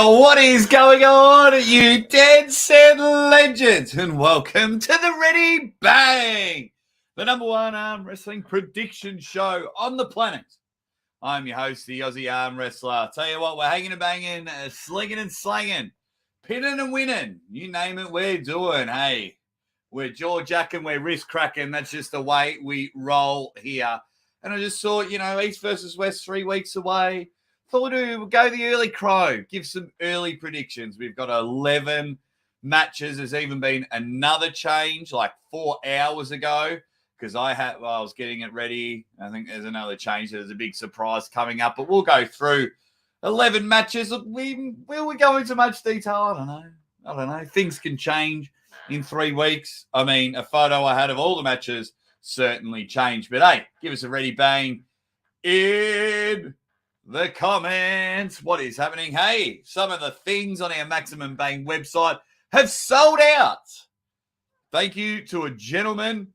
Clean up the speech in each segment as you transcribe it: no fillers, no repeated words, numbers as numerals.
What is going on, you dead set legends? And welcome to the Ready Bang, the number one arm wrestling prediction show on the planet. I'm your host, the Aussie Arm Wrestler. Tell you what, we're hanging and banging, slinging and slanging, pinning and winning. You name it, we're doing. Hey, we're jaw jacking, we're wrist cracking. That's just the way we roll here. And I just thought, East versus West 3 weeks away. Thought we would go the early crow, give some early predictions. We've got 11 matches. There's even been another change like 4 hours ago because I was getting it ready. I think there's another change. There's a big surprise coming up, but we'll go through 11 matches. Will we go into much detail? I don't know. Things can change in 3 weeks. I mean, a photo I had of all the matches certainly changed. But hey, give us a Ready Bang in the comments. What is happening? Hey, some of the things on our Maximum Bang website have sold out. Thank you to a gentleman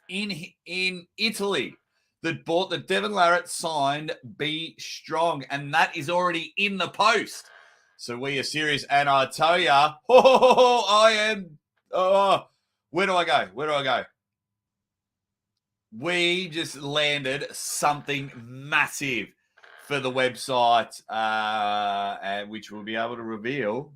in Italy that bought the Devon Larratt signed Be Strong, and that is already in the post. So we are serious, and I tell you, I am. Where do I go? We just landed something massive for the website, which we'll be able to reveal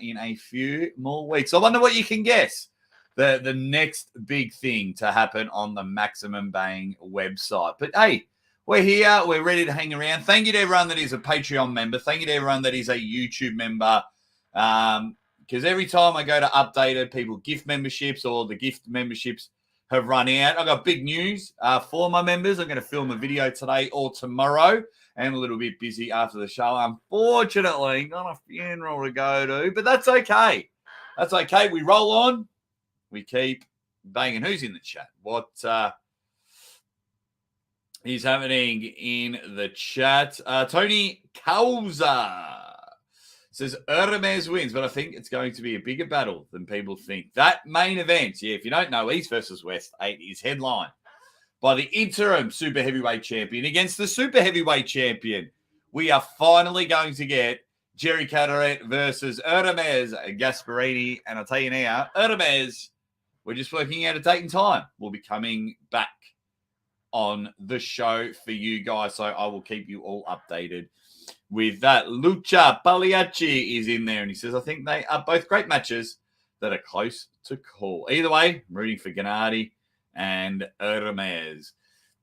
in a few more weeks. I wonder what you can guess. The next big thing to happen on the Maximum Bang website. But hey, we're here. We're ready to hang around. Thank you to everyone that is a Patreon member. Thank you to everyone that is a YouTube member. Because every time I go to update it, people gift memberships or the gift memberships have run out. I've got big news for my members. I'm going to film a video today or tomorrow. And a little bit busy after the show. Unfortunately, got a funeral to go to, but that's okay. That's okay. We roll on. We keep banging. Who's in the chat? What is happening in the chat? Tony Causa says Ermes wins, but I think it's going to be a bigger battle than people think. That main event, if you don't know, East versus West 8 is headlined by the interim super heavyweight champion against the super heavyweight champion. We are finally going to get Jerry Cadorette versus Ermes Gasparini. And I'll tell you now, Ermes, we're just working out a date and time. We'll be coming back on the show for you guys. So I will keep you all updated with that. Lucha Pagliacci is in there. And he says, I think they are both great matches that are close to call. Either way, I'm rooting for Gennady and Ermes.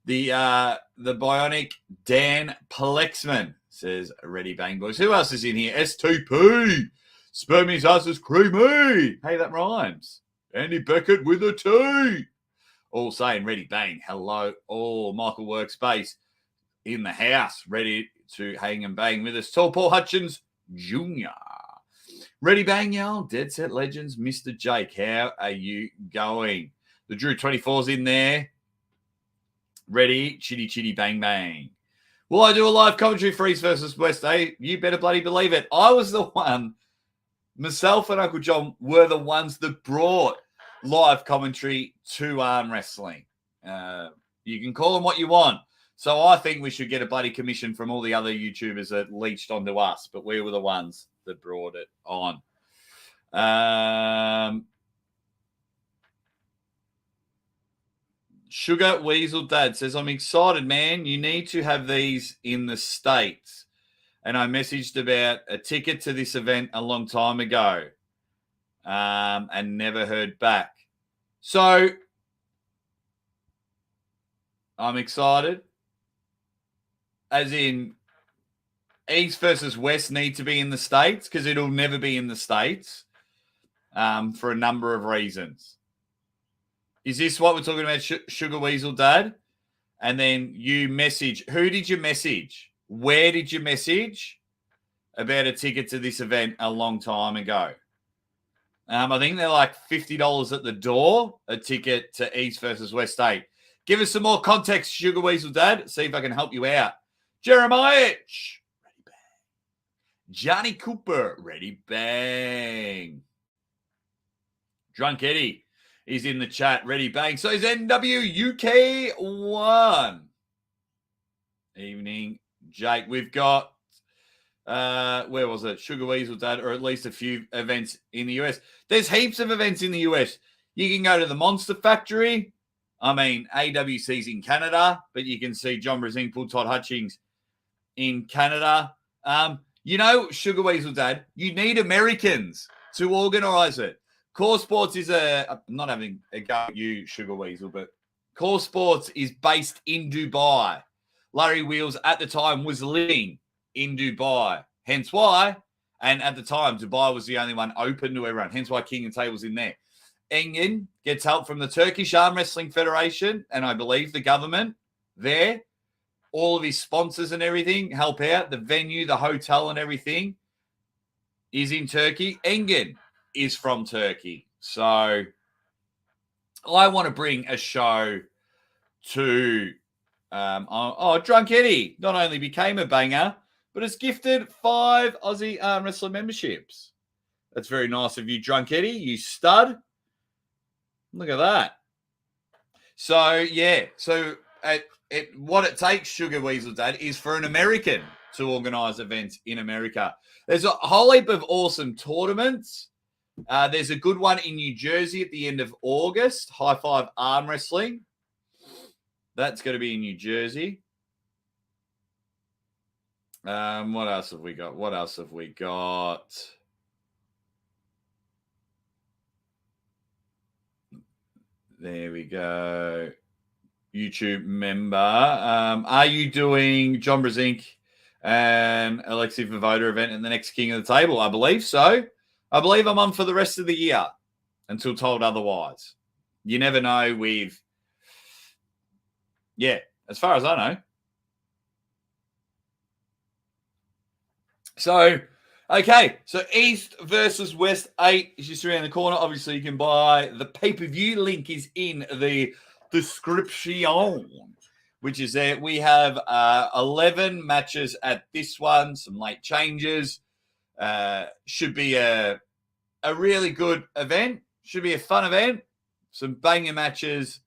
The bionic Dan Plexman says, Ready Bang Boys. Who else is in here? S2P. Spermie's ass is creamy. Hey, that rhymes. Andy Beckett with a T. All saying Ready Bang. Hello. All Michael Workspace in the house. Ready to hang and bang with us. Tall Paul Hutchins Jr. Ready Bang, y'all. Dead Set Legends. Mr. Jake, how are you going? The Drew 24's in there. Ready, chitty, chitty, bang, bang. Will I do a live commentary for East versus West? You better bloody believe it. I was the one, myself and Uncle John were the ones that brought live commentary to arm wrestling. You can call them what you want. So I think we should get a bloody commission from all the other YouTubers that leached onto us, but we were the ones that brought it on. Sugar Weasel Dad says, I'm excited, man. You need to have these in the States. And I messaged about a ticket to this event a long time ago and never heard back. So I'm excited. As in, East versus West need to be in the States because it'll never be in the States for a number of reasons. Is this what we're talking about, Sugar Weasel Dad? And then you message. Who did you message? Where did you message about a ticket to this event a long time ago? I think they're like $50 at the door, a ticket to East versus West State. Give us some more context, Sugar Weasel Dad. See if I can help you out. Jeremiah, ready bang. Johnny Cooper, ready bang. Drunk Eddie is in the chat, ready bang. So is NWUK1. Evening, Jake. We've got, where was it? Sugar Weasel Dad, or at least a few events in the US. There's heaps of events in the US. You can go to the Monster Factory. I mean, AWC's in Canada, but you can see John Brzezinski, Todd Hutchings in Canada. You know, Sugar Weasel Dad, you need Americans to organize it. Core Sports is I'm not having a go at you, Sugar Weasel, but Core Sports is based in Dubai. Larry Wheels at the time was living in Dubai. Hence why, and at the time, Dubai was the only one open to everyone. Hence why King and Table's in there. Engin gets help from the Turkish Arm Wrestling Federation, and I believe the government there. All of his sponsors and everything help out. The venue, the hotel and everything is in Turkey. Engin is from Turkey. So I want to bring a show to Drunk Eddie not only became a banger, but it's gifted 5 Aussie Arm Wrestler memberships. That's very nice of you, Drunk Eddie. You stud. Look at that. So, yeah. So, what it takes, Sugar Weasel Dad, is for an American to organise events in America. There's a whole heap of awesome tournaments. There's a good one in New Jersey at the end of August. High Five Arm Wrestling. That's going to be in New Jersey. What else have we got? There we go. YouTube member. Are you doing John Brzezinski and Alexi Vavoda event in the next King of the Table? I believe so. I believe I'm on for the rest of the year until told otherwise. You never know with... Yeah, as far as I know. So, okay. So, East versus West 8 is just around the corner. Obviously, you can buy the pay-per-view. Link is in the description, which is there. We have 11 matches at this one. Some late changes. Should be a really good event. Should be a fun event. Some banger matches.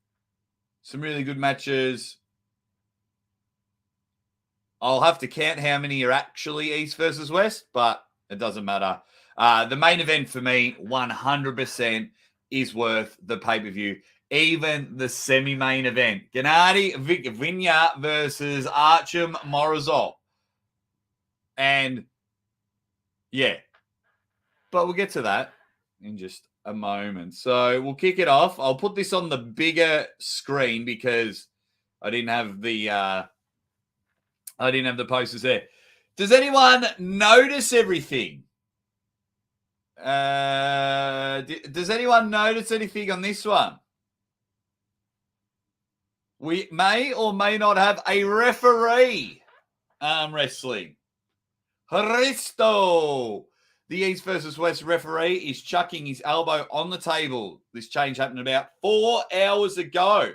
Some really good matches. I'll have to count how many are actually East versus West, but it doesn't matter. The main event for me, 100%, is worth the pay-per-view. Even the semi-main event. Gennady Vinya versus Artem Morozov. And, yeah. But we'll get to that in just a moment. So we'll kick it off. I'll put this on the bigger screen because I didn't have the posters there. Does anyone notice everything? Does anyone notice anything on this one? We may or may not have a referee arm wrestling. Hristo. The East versus West referee is chucking his elbow on the table. This change happened about 4 hours ago.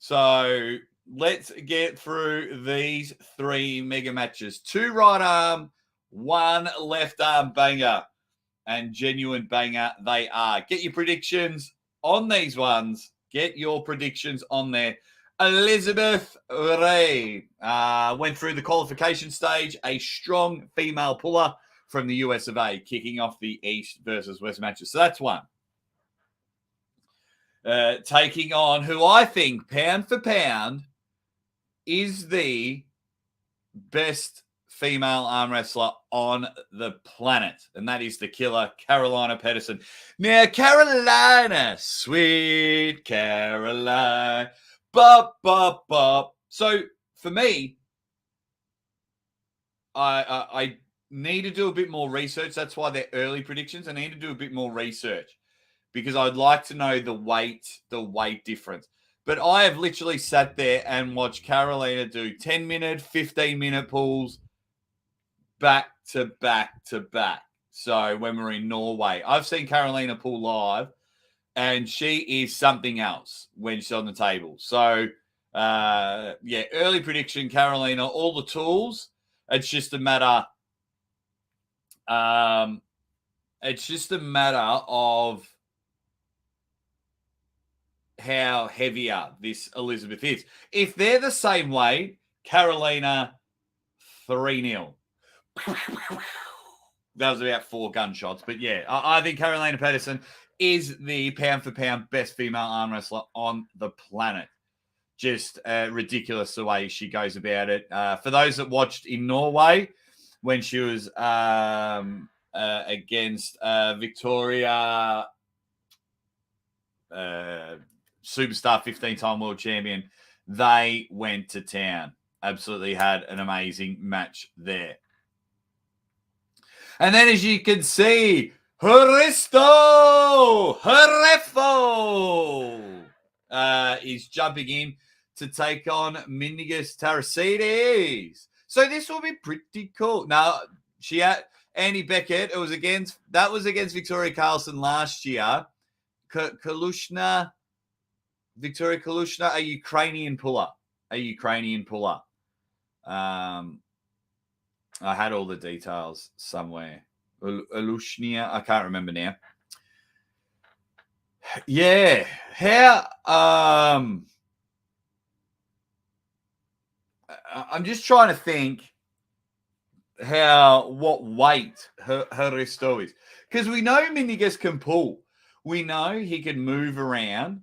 So let's get through these 3 mega matches. 2 right arm, 1 left arm banger. And genuine banger they are. Get your predictions on these ones. Get your predictions on there. Elizabeth Ray went through the qualification stage. A strong female puller from the US of A, kicking off the East versus West matches. So that's one. Taking on who I think, pound for pound, is the best female arm wrestler on the planet. And that is the killer, Carolina Pedersen. Now, Carolina, sweet Caroline. Bop, bop, bop. So, for me, I need to do a bit more research. That's why they're early predictions. I need to do a bit more research. because I'd like to know the weight difference. But I have literally sat there and watched Carolina do 10-minute, 15-minute pulls back to back to back. So when we're in Norway, I've seen Carolina pull live, and she is something else when she's on the table. So, early prediction, Carolina, all the tools. It's just a matter. It's just a matter of how heavier this Elizabeth is. If they're the same weight, Carolina 3-0. That was about 4 gunshots. But yeah, I think Carolina Pedersen is the pound-for-pound best female arm wrestler on the planet. Just ridiculous the way she goes about it. For those that watched in Norway, when she was against Victoria, superstar 15-time world champion, they went to town. Absolutely had an amazing match there. And then, as you can see, Herefo is jumping in to take on Mindigus Tarasides. So this will be pretty cool. Now, she had Annie Beckett. That was against Victoria Carlson last year. Victoria Kalushna, a Ukrainian puller. I had all the details somewhere. Alushnia, I can't remember now. Yeah, how? I'm just trying to think what weight her Risto is, because we know Mindigus can pull. We know he can move around.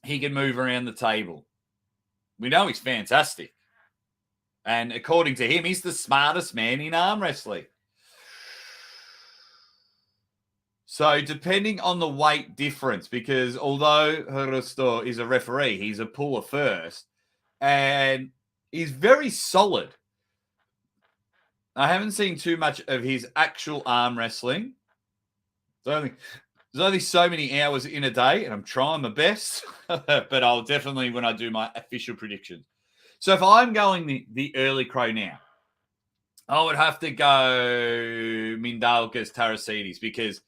He can move around the table. We know he's fantastic. And according to him, he's the smartest man in arm wrestling. So depending on the weight difference, because although Hristo is a referee, he's a puller first, and he's very solid. I haven't seen too much of his actual arm wrestling. There's only so many hours in a day, and I'm trying my best, but I'll definitely, when I do my official predictions. So if I'm going the early crow now, I would have to go Mindaugas Tarasides, because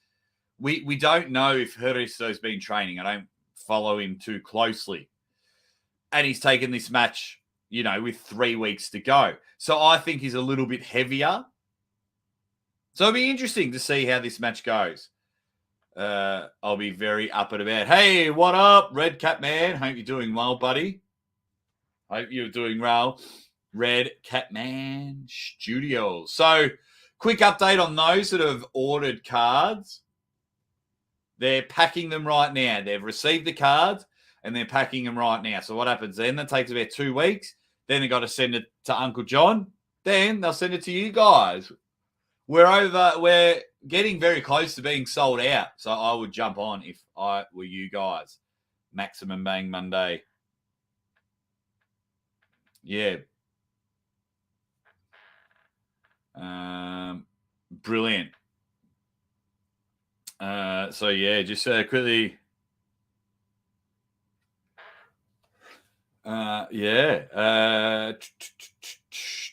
we don't know if Hristo's been training. I don't follow him too closely. And he's taken this match, with 3 weeks to go. So I think he's a little bit heavier. So it'll be interesting to see how this match goes. I'll be very up and about. Hey, what up, Red Cat Man? Hope you're doing well, buddy. Hope you're doing well. Red Cat Man Studios. So, quick update on those that have ordered cards. They're packing them right now. They've received the cards and they're packing them right now. So what happens then? That takes about 2 weeks. Then they've got to send it to Uncle John. Then they'll send it to you guys. We're getting very close to being sold out. So I would jump on if I were you guys. Maximum Bang Monday. Yeah. Brilliant. So yeah, just quickly.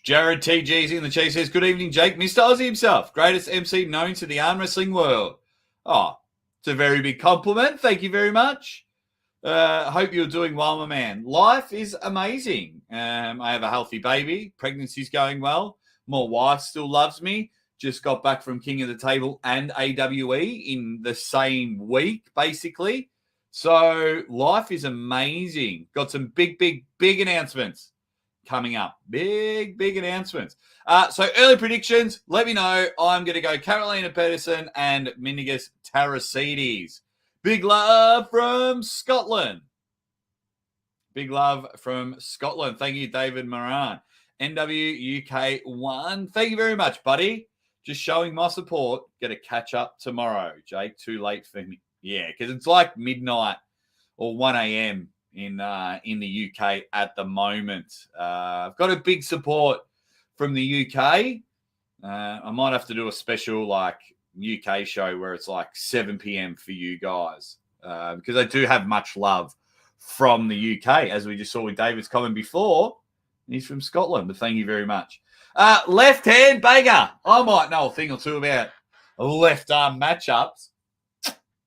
Jared TG's in the chat says, good evening, Jake. Mr. Aussie himself, greatest MC known to the arm wrestling world. Oh, it's a very big compliment. Thank you very much. Hope you're doing well, my man. Life is amazing. I have a healthy baby. Pregnancy's going well. My wife still loves me. Just got back from King of the Table and AWE in the same week, basically. So life is amazing. Got some big announcements coming up. Big announcements. So early predictions, let me know. I'm going to go Carolina Pedersen and Mindigus Tarasides. Big love from Scotland. Big love from Scotland. Thank you, David Moran. NW UK 1. Thank you very much, buddy. Just showing my support. Going to catch up tomorrow, Jake. Too late for me. Yeah, because it's like midnight or 1 a.m. in the UK at the moment. I've got a big support from the UK. I might have to do a special UK show where it's like 7 p.m. for you guys, because I do have much love from the UK, as we just saw with David's comment before. He's from Scotland, but thank you very much. Left-hand banger. I might know a thing or two about left-arm matchups.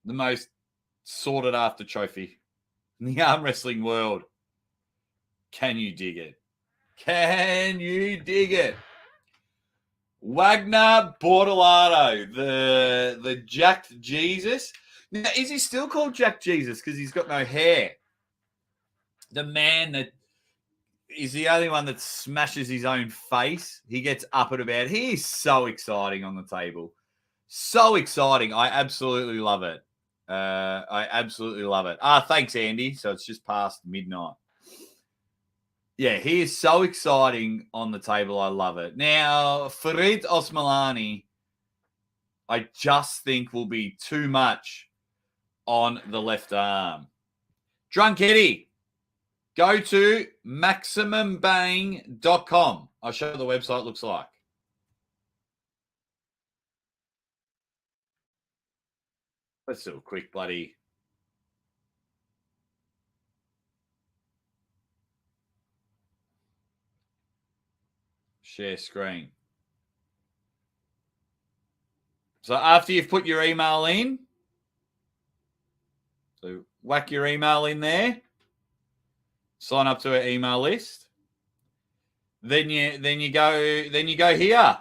The most sorted-after trophy in the arm wrestling world. Can you dig it? Can you dig it? Wagner Bortolato, the Jacked Jesus. Now, is he still called Jack Jesus because he's got no hair? The man that is the only one that smashes his own face. He gets up and about. He is so exciting on the table. So exciting. I absolutely love it. I absolutely love it. Thanks, Andy. So it's just past midnight. Yeah, he is so exciting on the table. I love it. Now, Farid Osmalani, I just think will be too much on the left arm. Drunk Eddie, go to MaximumBang.com. I'll show you what the website looks like. Let's do a quick bloody... share screen. So after you've put your email in, so whack your email in there, sign up to our email list. Then you go here.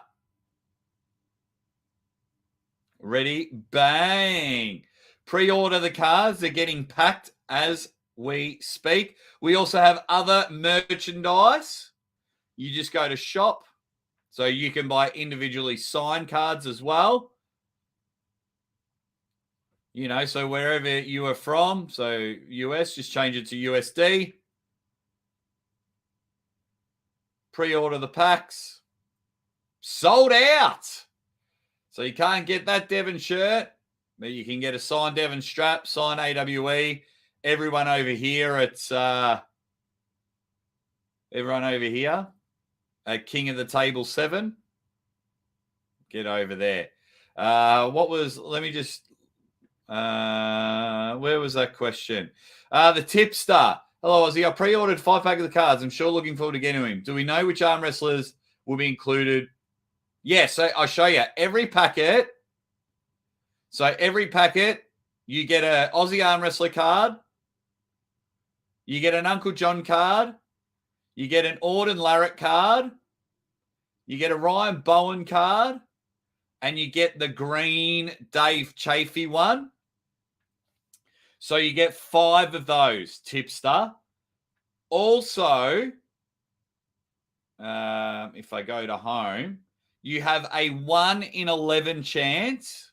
Ready? Bang. Pre-order the cards. They're getting packed as we speak. We also have other merchandise. You just go to shop. So you can buy individually signed cards as well. You know, so wherever you are from, so US, just change it to USD. Pre-order the packs. Sold out. So you can't get that Devon shirt, but you can get a signed Devon strap, signed AWE. Everyone over here at King of the Table 7. Get over there. Let me just, where was that question? The tipster. Hello, Ozzy. I pre-ordered 5-pack of the cards. I'm sure looking forward to getting him. Do we know which arm wrestlers will be included? Yes, so I'll show you. Every packet, you get an Aussie arm wrestler card. You get an Uncle John card. You get an Auden Larrick card. You get a Ryan Bowen card. And you get the green Dave Chafee one. So you get 5 of those, tipster. Also, if I go to home, you have a 1 in 11 chance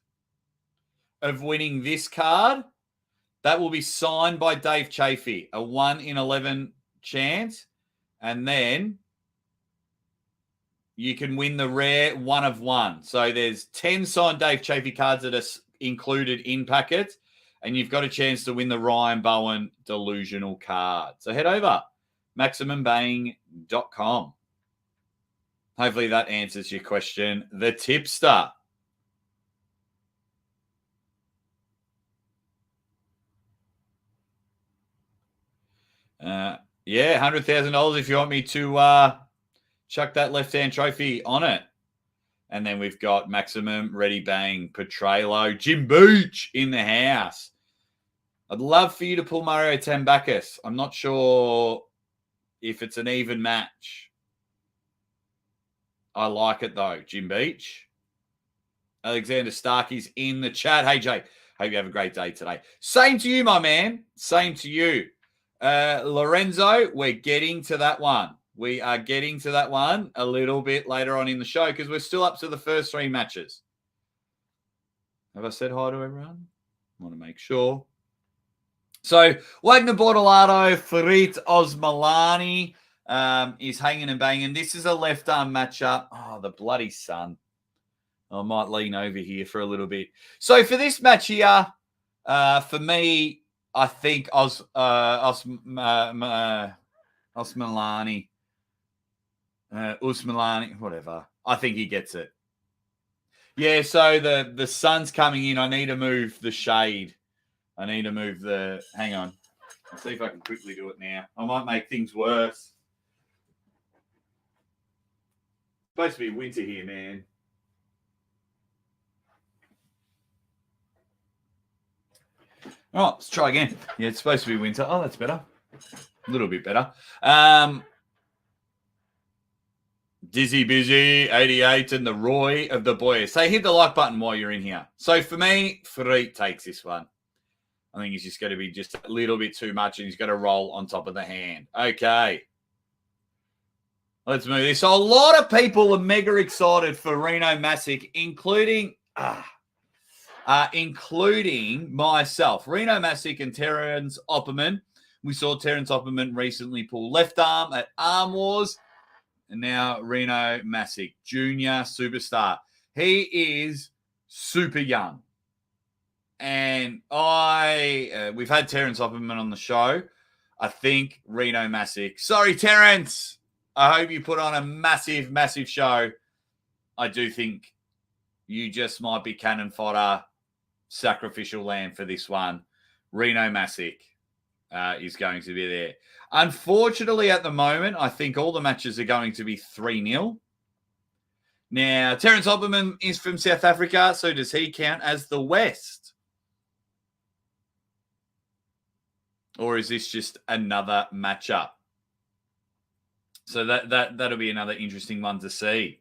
of winning this card. That will be signed by Dave Chafee. A 1 in 11 chance. And then you can win the rare 1 of 1. So there's 10 signed Dave Chafee cards that are included in packets. And you've got a chance to win the Ryan Bowen delusional card. So head over, MaximumBang.com. Hopefully that answers your question. The tipster. Yeah, $100,000 if you want me to chuck that left-hand trophy on it. And then we've got Maximum, Ready Bang, Petralo, Jim Beach in the house. I'd love for you to pull Mario Tambakis. I'm not sure if it's an even match. I like it, though, Jim Beach. Alexander Starkey's in the chat. Hey, Jay, hope you have a great day today. Same to you, my man. Same to you. Lorenzo, we're getting to that one. We are getting to that one a little bit later on in the show because we're still up to the first 3 matches. Have I said hi to everyone? I want to make sure. So, Wagner Bortolato, Farid Osmalani is hanging and banging. This is a left-arm matchup. Oh, the bloody sun. I might lean over here for a little bit. So, for this match here, for me, I think Osmalani, whatever. I think he gets it. Yeah, so the sun's coming in. I need to move the shade. I need to move the... Hang on. I'll see if I can quickly do it now. I might make things worse. It's supposed to be winter here, man. All right, let's try again. Yeah, it's supposed to be winter. Oh, that's better. A little bit better. Dizzy Busy, 88, and the Roy of the Boys. Say, hit the like button while you're in here. So for me, Freet takes this one. I think he's just going to be just a little bit too much, and he's going to roll on top of the hand. Okay. Let's move this. So a lot of people are mega excited for Reno Masick, including myself. Reno Masick and Terence Opperman. We saw Terence Opperman recently pull left arm at Arm Wars. And now Reno Masick, junior superstar. He is super young. And we've had Terence Opperman on the show. I think Reno Masick. Sorry, Terence. I hope you put on a massive, massive show. I do think you just might be cannon fodder, sacrificial lamb for this one. Reno Masick is going to be there. Unfortunately, at the moment, I think all the matches are going to be 3-0. Now, Terence Opperman is from South Africa, so does he count as the West? Or is this just another matchup? So that'll be another interesting one to see.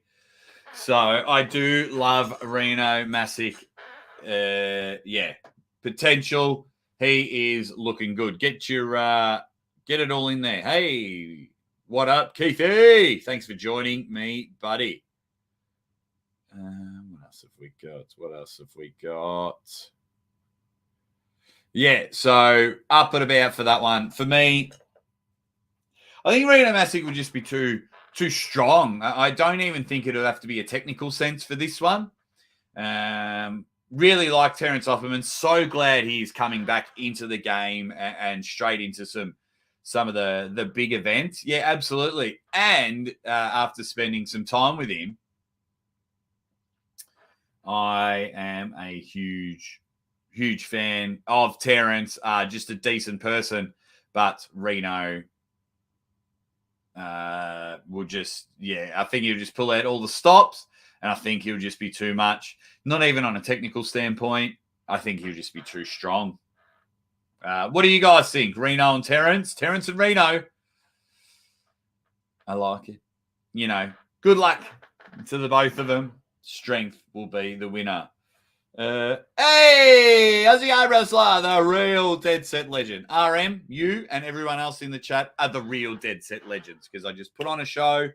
So I do love Reno Masick. Yeah, potential. He is looking good. Get it all in there. Hey, what up, Keithy? Thanks for joining me, buddy. What else have we got? Yeah, so up and about for that one. For me, I think Reno Masick would just be too strong. I don't even think it would have to be a technical sense for this one. Really like Terence Opperman. So glad he's coming back into the game and straight into some of the big events. Yeah, absolutely. And after spending some time with him, I am a huge fan of Terence. Just a decent person, but Reno will just, I think he'll just pull out all the stops, and I think he'll just be too much. Not even on a technical standpoint. I think he'll just be too strong. What do you guys think? Reno and Terence? Terence and Reno. I like it. Good luck to the both of them. Strength will be the winner. Hey, how's the wrestler? The real Dead Set Legend. RM, you and everyone else in the chat are the real Dead Set Legends, because I just put on a show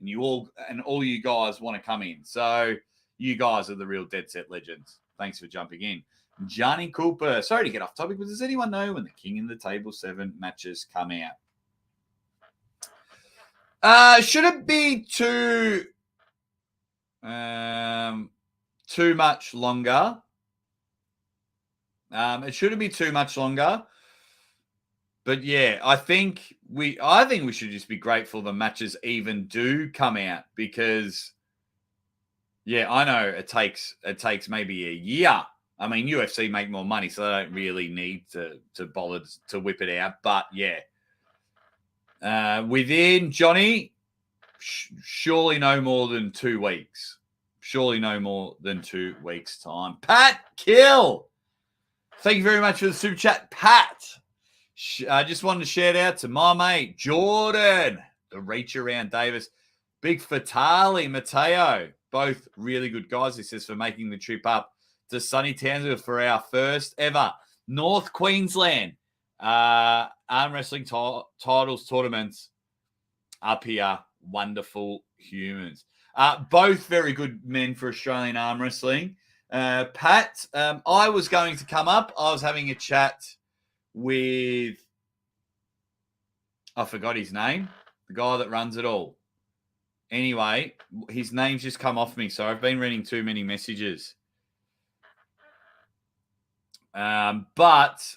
and all you guys want to come in. So you guys are the real Dead Set Legends. Thanks for jumping in. Johnny Cooper. Sorry to get off topic, but does anyone know when the King in the Table 7 matches come out? Should it be too much longer? It shouldn't be too much longer. But yeah, I think we should just be grateful the matches even do come out, because I know it takes maybe a year. I mean, UFC make more money, so they don't really need to bother to whip it out. But within Johnny, surely no more than 2 weeks. Surely no more than 2 weeks' time. Pat Kill. Thank you very much for the super chat, Pat. I just wanted to shout out to my mate, Jordan, the Reach Around Davis, Big Fatali, Mateo, both really good guys. He says, for making the trip up to sunny Townsville for our first ever North Queensland arm wrestling titles tournaments up here. Wonderful humans. Both very good men for Australian arm wrestling. Pat, I was going to come up. I was having a chat with, I forgot his name, the guy that runs it all. Anyway, his name's just come off me, so I've been reading too many messages. But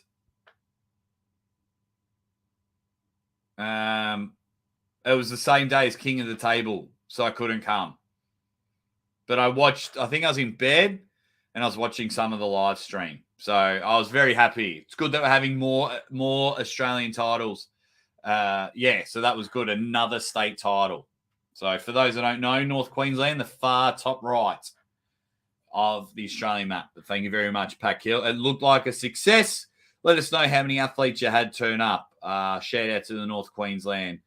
it was the same day as King of the Table, so I couldn't come. But I think I was in bed and I was watching some of the live stream. So I was very happy. It's good that we're having more Australian titles. So that was good. Another state title. So for those that don't know, North Queensland, the far top right of the Australian map. But thank you very much, Pat Hill. It looked like a success. Let us know how many athletes you had turn up. Shout out to the North Queensland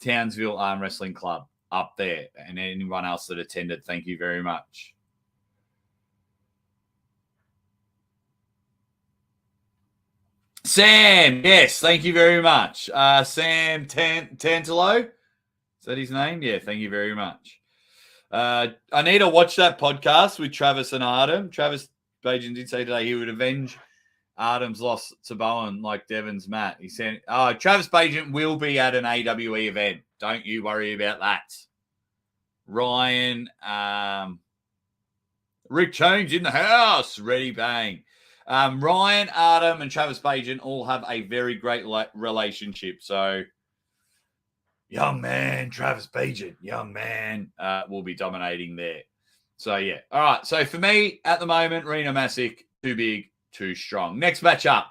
Townsville Arm Wrestling Club up there, and anyone else that attended. Thank you very much. Sam, yes, thank you very much. Sam Tantalo, is that his name? Yeah, thank you very much. I need to watch that podcast with Travis and Artem. Travis Bajan did say today he would avenge Artem's loss to Bowen like Devon's Matt. He said, Travis Bajan will be at an AWE event. Don't you worry about that. Ryan, Rick Jones in the house. Ready, bang. Ryan, Artem, and Travis Bajan all have a very great relationship. So, young man, Travis Bajan, young man, will be dominating there. So, yeah. All right. So, for me, at the moment, Reno Masick, too big, too strong. Next matchup.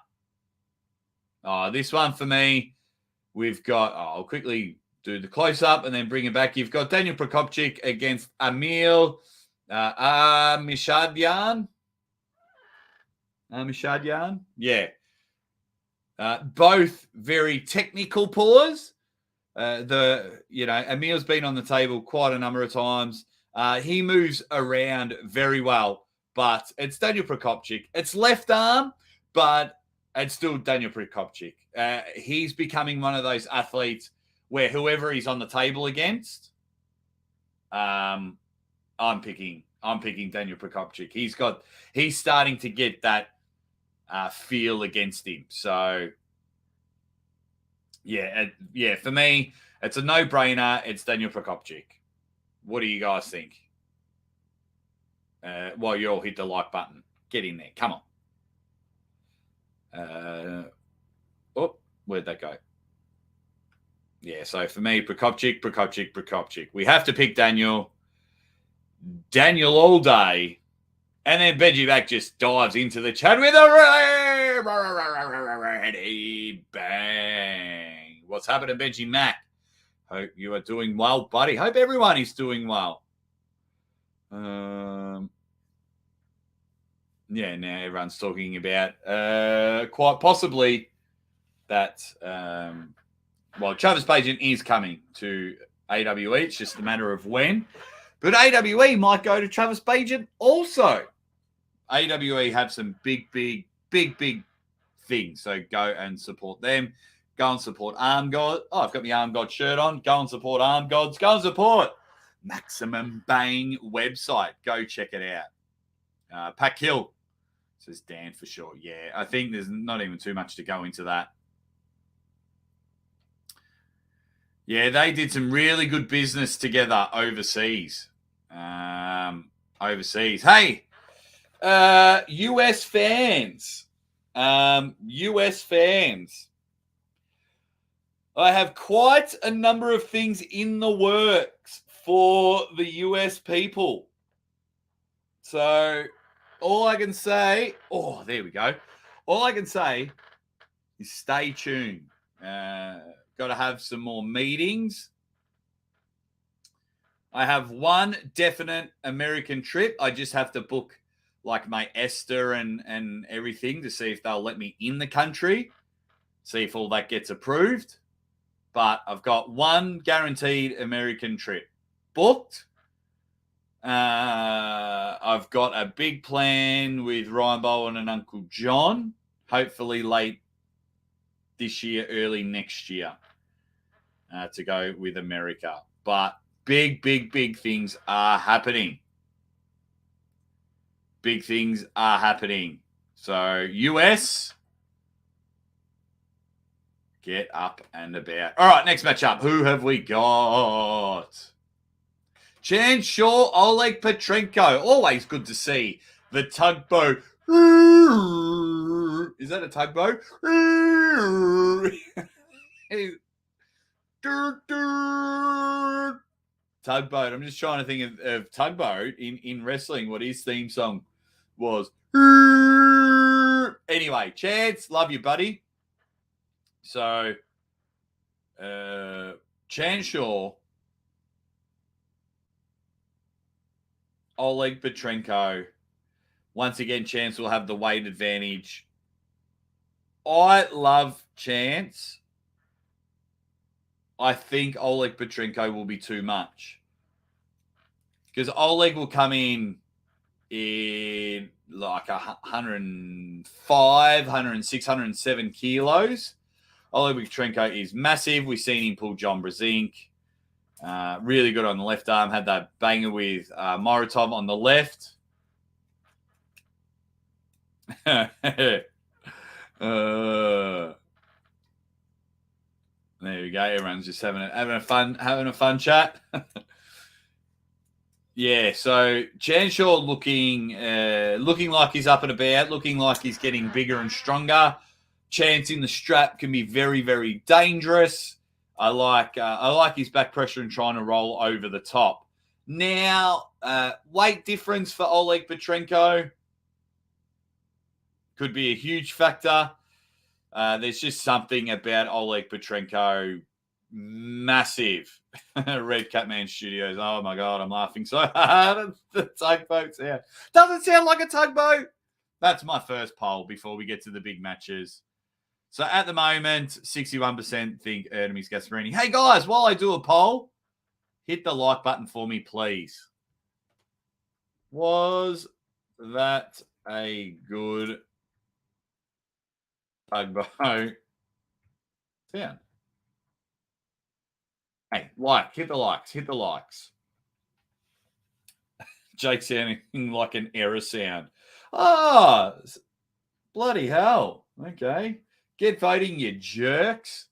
This one for me, we've got, I'll quickly do the close-up and then bring it back. You've got Daniel Prokopchik against Emil Mishadyan. Mishadyan? Yeah. Both very technical pullers. Emil's been on the table quite a number of times. He moves around very well, but it's Daniel Prokopchik. It's left arm, but it's still Daniel Prokopchik. He's becoming one of those athletes where whoever he's on the table against, I'm picking Daniel Prokopchik. He's starting to get that feel against him. So, for me, it's a no-brainer. It's Daniel Prokopchik. What do you guys think? You all hit the like button. Get in there. Come on. Where'd that go? Yeah, so for me, Prokopchik. We have to pick Daniel. Daniel all day. And then Benji Mac just dives into the chat with a ready bang. What's happening, Benji Mac? Hope you are doing well, buddy. Hope everyone is doing well. Now everyone's talking about quite possibly that, Travis Bajan is coming to AWE. It's just a matter of when. But AWE might go to Travis Bajan also. AWE have some big things. So go and support them. Go and support Arm God. Oh, I've got my Arm God shirt on. Go and support Arm Gods. Go and support Maximum Bang website. Go check it out. Pat Hill, says Dan for sure. Yeah, I think there's not even too much to go into that. Yeah, they did some really good business together overseas. Hey, US fans. I have quite a number of things in the works for the US people. So all I can say, there we go. All I can say is stay tuned. Got to have some more meetings. I have one definite American trip. I just have to book like my Esther and everything to see if they'll let me in the country, see if all that gets approved. But I've got one guaranteed American trip booked. I've got a big plan with Ryan Bowen and Uncle John, hopefully late this year, early next year, to go with America. But big things are happening. Big things are happening. So, US, get up and about. All right, next matchup. Who have we got? Chan Shaw, Oleg Petrenko. Always good to see the tugboat. Is that a tugboat? Tugboat. I'm just trying to think of Tugboat in wrestling, what his theme song was. Anyway, Chance, love you, buddy. So, Chanshaw, Oleg Petrenko. Once again, Chance will have the weight advantage. I love Chance. I think Oleg Petrenko will be too much. Because Oleg will come in like 105, 106, 107 kilos. Oleg Petrenko is massive. We've seen him pull John Brzezinski. Really good on the left arm. Had that banger with Moritov on the left. There we go. Everyone's just having a fun chat. Yeah, so Chanshaw looking like he's up and about, looking like he's getting bigger and stronger. Chance in the strap can be very, very dangerous. I like his back pressure and trying to roll over the top. Now, weight difference for Oleg Petrenko could be a huge factor. There's just something about Oleg Petrenko. Massive. Red Catman Studios. Oh my God, I'm laughing so hard. The tugboat sound. Doesn't sound like a tugboat. That's my first poll before we get to the big matches. So at the moment, 61% think Ermes Gasparini. Hey guys, while I do a poll, hit the like button for me, please. Was that a good tugboat sound? Hey, hit the likes. Jake sounding like an error sound. Ah, bloody hell. Okay. Get voting, you jerks.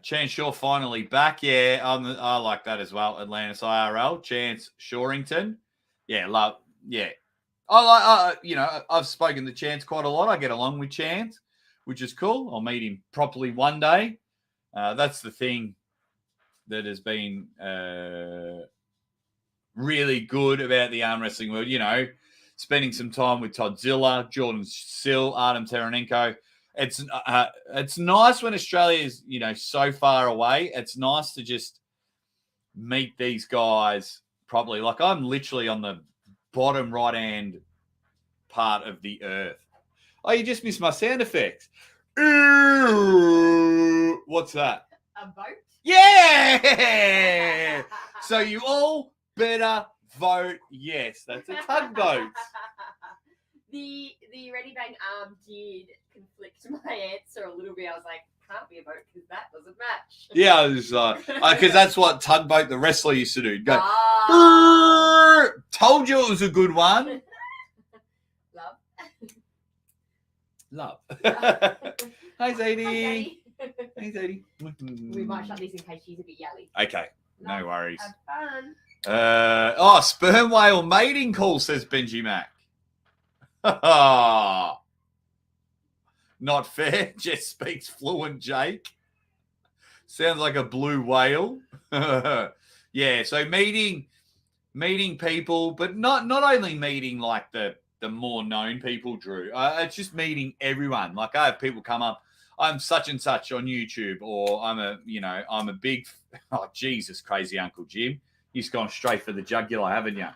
Chance Shaw finally back. Yeah, I like that as well. Atlantis IRL. Chance Shawrington. Yeah, love. Yeah. I've spoken to Chance quite a lot. I get along with Chance, which is cool. I'll meet him properly one day. That's the thing that has been really good about the arm wrestling world. You know, spending some time with Todd Zilla, Jordan Sill, Artem Taranenko. It's nice when Australia is, so far away. It's nice to just meet these guys properly. Like, I'm literally on the bottom right-hand part of the earth. Oh, you just missed my sound effects. What's that? A boat? Yeah! So you all better vote yes. That's a tugboat. The Ready Bang arm did conflict my answer a little bit. I was like, can't be a boat because that doesn't match. Yeah, I was because that's what Tugboat the wrestler used to do. Go, told you it was a good one. Love. Hi, Zadie. Hey, Zadie. We might shut this in case she's a bit yelly. Okay, no worries. Have fun. Sperm whale mating call, says Benji Mac. Not fair. Jess speaks fluent, Jake. Sounds like a blue whale. Yeah, so meeting people, but not only meeting like the more known people, Drew. It's just meeting everyone. Like, I have people come up, I'm such and such on YouTube, or I'm a big, oh, Jesus, crazy Uncle Jim. You've gone straight for the jugular, haven't you?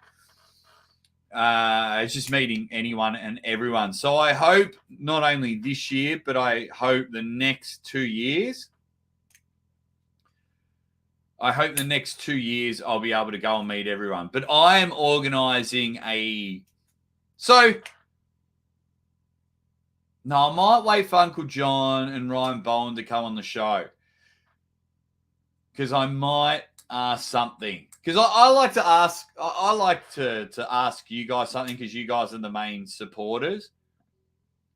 It's just meeting anyone and everyone. So I hope not only this year, but I hope the next 2 years. I hope the next 2 years I'll be able to go and meet everyone. But I am organising I might wait for Uncle John and Ryan Bowen to come on the show. Because I might ask something. Because I like to ask, I like to ask you guys something because you guys are the main supporters.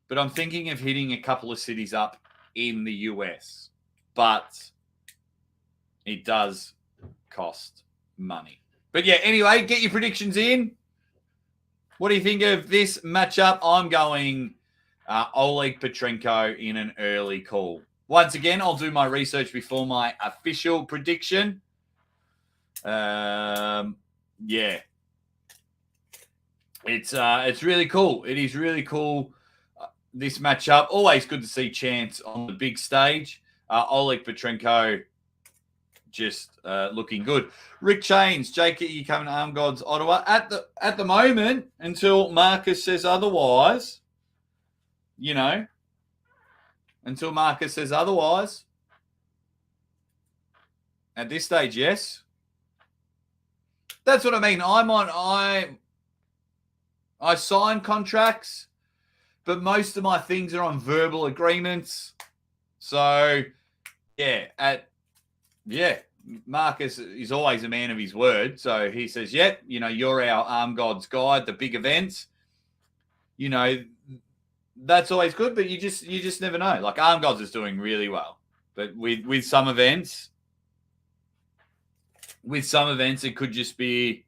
But I'm thinking of hitting a couple of cities up in the US. But it does cost money. But yeah, anyway, get your predictions in. What do you think of this matchup? I'm going Oleg Petrenko in an early call. Once again, I'll do my research before my official prediction. Yeah. It's really cool. It is really cool, this matchup. Always good to see Chance on the big stage. Oleg Petrenko just looking good. Rick Chains, Jake, are you coming to Arm Gods Ottawa? At the moment, until Marcus says otherwise, until Marcus says otherwise, at this stage, yes. That's what I mean. I sign contracts, but most of my things are on verbal agreements. So, Marcus is always a man of his word. So he says, yep, you're our Arm Gods guide, the big events. That's always good, but you just never know. Like Arm Gods is doing really well. But with some events, it could just be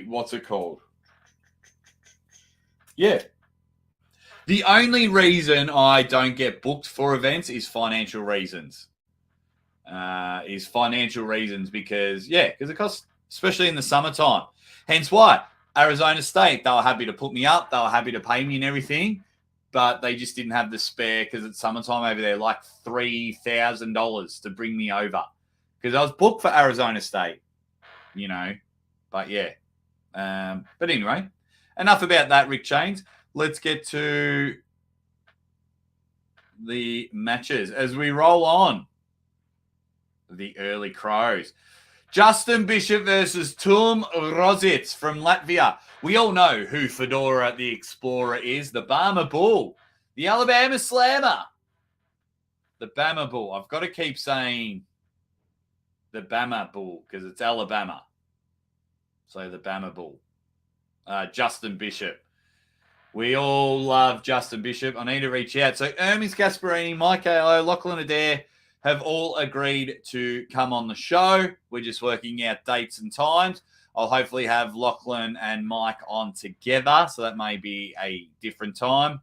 what's it called? Yeah. The only reason I don't get booked for events is financial reasons. Because it costs, especially in the summertime. Hence why Arizona State, they were happy to put me up. They were happy to pay me and everything, but they just didn't have the spare because it's summertime over there, like $3,000 to bring me over. Because I was booked for Arizona State, But yeah. But anyway, enough about that, Rick Chains. Let's get to the matches as we roll on. The early crows. Justin Bishop versus Tom Rositz from Latvia. We all know who Fedora the Explorer is. The Bama Bull. The Alabama Slammer. The Bama Bull. I've got to keep saying the Bama Bull because it's Alabama. So the Bama Bull. Justin Bishop. We all love Justin Bishop. I need to reach out. So Ermes Gasparini, Mike A.O., Lachlan Adair have all agreed to come on the show. We're just working out dates and times. I'll hopefully have Lachlan and Mike on together. So that may be a different time.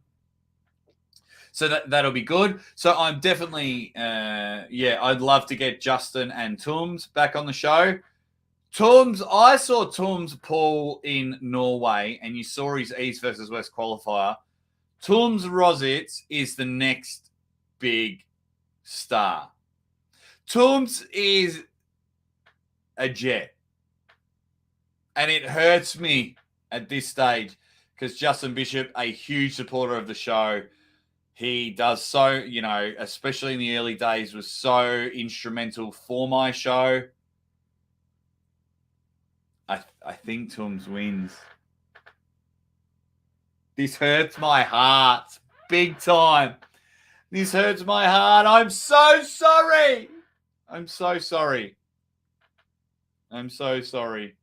So that'll be good. So I'm definitely, I'd love to get Justin and Tooms back on the show. Tooms, I saw Tooms Paul in Norway, and you saw his East versus West qualifier. Tooms Rositz is the next big star. Tooms is a jet. And it hurts me at this stage because Justin Bishop, a huge supporter of the show, he does so, especially in the early days, was so instrumental for my show. I think Tooms wins. This hurts my heart big time. This hurts my heart. I'm so sorry. I'm so sorry. I'm so sorry.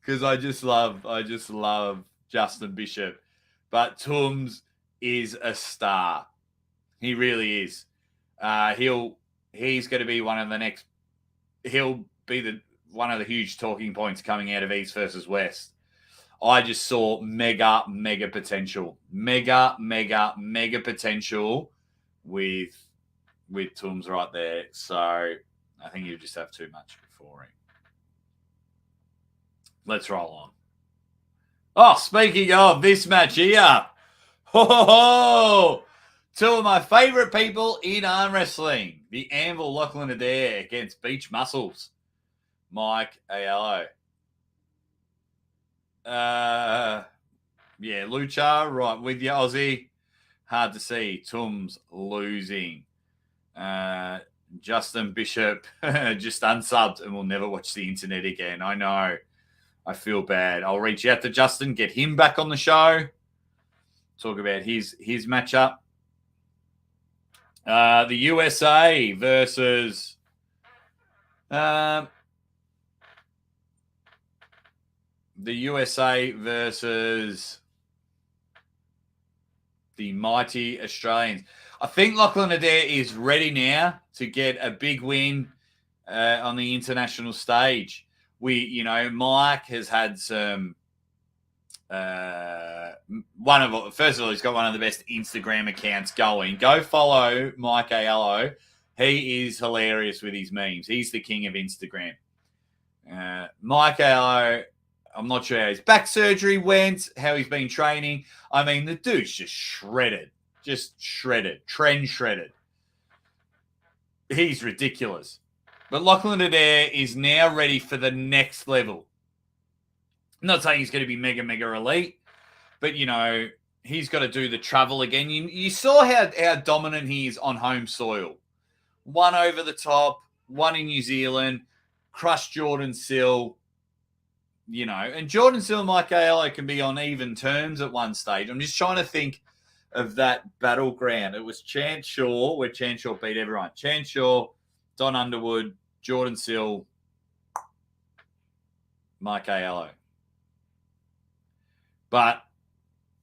Because I just love Justin Bishop. But Tooms is a star. He really is. He's going to be one of the next. He'll be one of the huge talking points coming out of East versus West. I just saw mega potential. Mega potential with Tooms right there. So I think you just have too much for him. Let's roll on. Oh, speaking of this match here. Two of my favorite people in arm wrestling. The Anvil Lachlan Adair against Beach Muscles. Mike Aiello. Lucha, right with you, Aussie. Hard to see. Tooms losing. Justin Bishop just unsubbed and will never watch the internet again. I know. I feel bad. I'll reach out to Justin, get him back on the show. Talk about his matchup. The USA versus the mighty Australians. I think Lachlan Adair is ready now to get a big win on the international stage. Mike has had some first of all, he's got one of the best Instagram accounts going. Go follow Mike Aiello. He is hilarious with his memes. He's the king of Instagram. Mike Aiello, I'm not sure how his back surgery went, how he's been training. I mean, the dude's just shredded. Trend shredded. He's ridiculous. But Lachlan Adair is now ready for the next level. I'm not saying he's going to be mega elite, but, you know, he's got to do the travel again. You saw how dominant he is on home soil. One over the top, one in New Zealand, crushed Jordan Sill, you know. And Jordan Sill and Mike Aiello can be on even terms at one stage. I'm just trying to think of that battleground. It was Chance Shaw, where Chance Shaw beat everyone. Chance Shaw, Don Underwood, Jordan Sill, Mike Aiello. But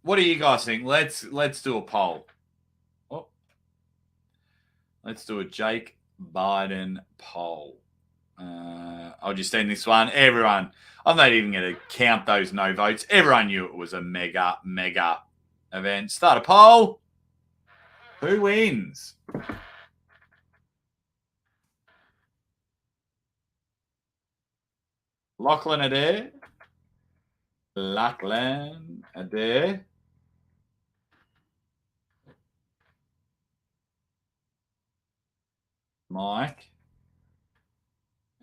what do you guys think? Let's do a poll. Oh. Let's do a Jake Biden poll. I'll just end this one. Everyone, I'm not even going to count those no votes. Everyone knew it was a mega event. Start a poll. Who wins? Lachlan Adair. Mike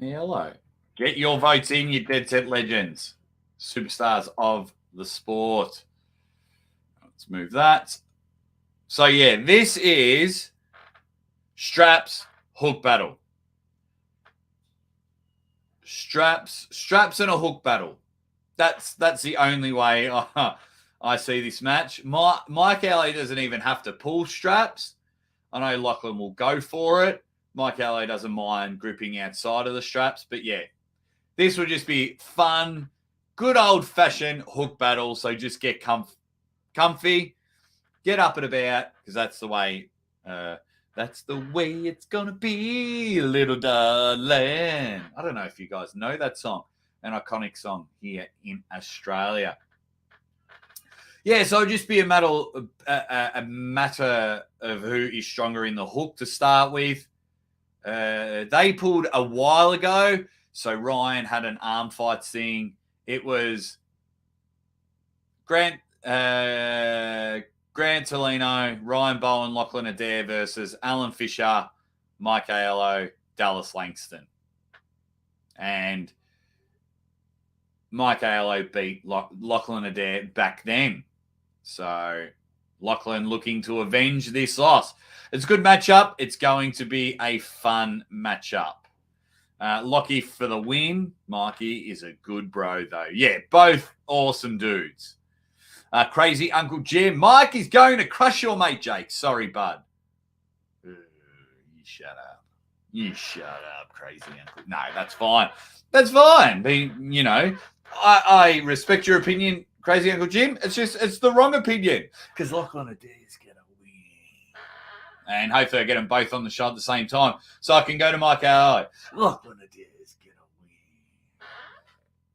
Aiello. Get your votes in, you Dead Set Legends. Superstars of the sport. Let's move that. So, yeah, this is Straps Hook Battle. Straps and a hook battle. That's the only way I see this match. Mike Aiello doesn't even have to pull straps. I know Lachlan will go for it. Mike Aiello doesn't mind gripping outside of the straps. But, yeah, this will just be fun, good old-fashioned hook battle. So just get comfy, get up and about, because that's the way it's going to be, little darling. I don't know if you guys know that song, an iconic song here in Australia. Yeah, so it'll just be a matter of who is stronger in the hook to start with. They pulled a while ago, so Ryan had an arm fight thing. It was Grant Tolino, Ryan Bowen, Lachlan Adair versus Alan Fisher, Mike Aiello, Dallas Langston. And Mike Aiello beat Lachlan Adair back then. So Lachlan looking to avenge this loss. It's a good matchup. It's going to be a fun matchup. Lockie for the win. Mikey is a good bro, though. Yeah, both awesome dudes. Crazy Uncle Jim. Mike is going to crush your mate, Jake. Sorry, bud. You shut up. You shut up, crazy uncle. No, that's fine. That's fine. You know, I respect your opinion, crazy Uncle Jim. It's the wrong opinion. Because Lachlan Adair is going to win. And hopefully I get them both on the show at the same time. So I can go to Mike Aiello. Lachlan Adair is going to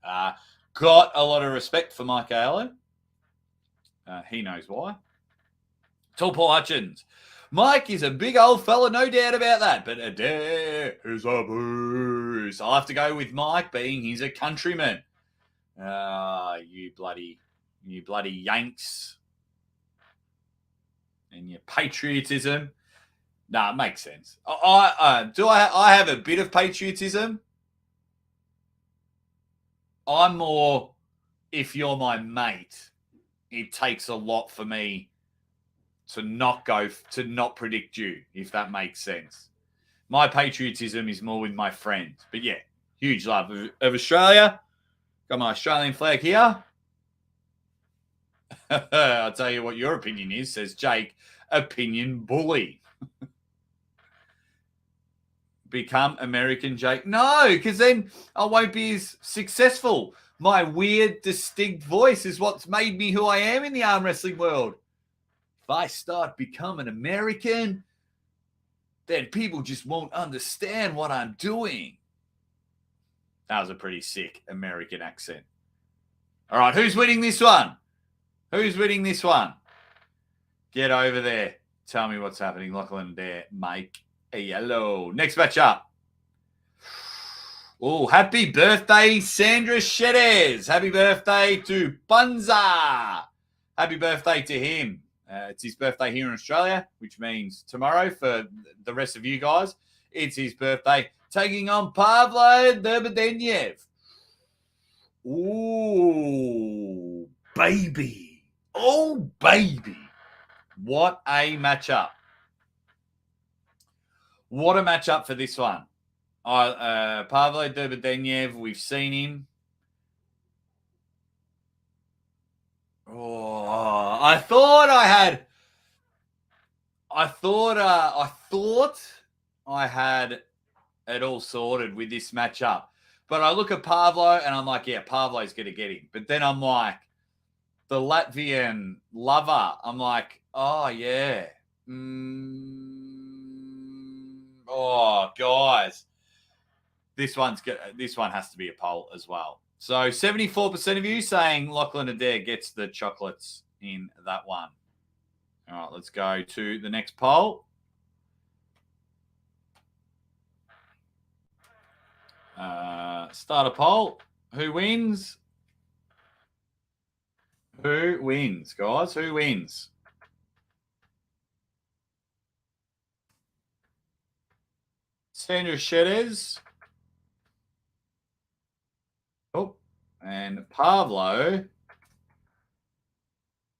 win. Got a lot of respect for Mike Aiello. He knows why. Tall Paul Hutchins. Mike is a big old fella, no doubt about that. But Adair is a booze. I'll have to go with Mike, being he's a countryman. You bloody Yanks. And your patriotism. Nah, it makes sense. I have a bit of patriotism. I'm more, if you're my mate, it takes a lot for me to not predict you, if that makes sense. My patriotism is more with my friends. But yeah, huge love of Australia. Got my Australian flag here. I'll tell you what your opinion is, says Jake. Opinion bully. Become American Jake. No, because then I won't be as successful. My weird, distinct voice is what's made me who I am in the arm wrestling world. If I start becoming American, then people just won't understand what I'm doing. That was a pretty sick American accent. All right, who's winning this one? Who's winning this one? Get over there. Tell me what's happening. Lachlan there, make a yellow. Next match up. Oh, happy birthday, Sandra Shedes. Happy birthday to Bunza. Happy birthday to him. It's his birthday here in Australia, which means tomorrow for the rest of you guys, it's his birthday. Taking on Pavlo Derbedenyev. Ooh, baby. Oh, baby. What a matchup. What a matchup for this one. Pavlo Derbedenyev, we've seen him. Oh, I thought I had it all sorted with this matchup. But I look at Pavlo and I'm like, yeah, Pavlo's going to get him. But then I'm like, the Latvian lover, I'm like, oh, yeah. Oh, guys. This one has to be a poll as well. So 74% of you saying Lachlan Adair gets the chocolates in that one. All right, let's go to the next poll. Start a poll. Who wins? Who wins, guys? Who wins? Sandra Shedes. Oh, and Pavlo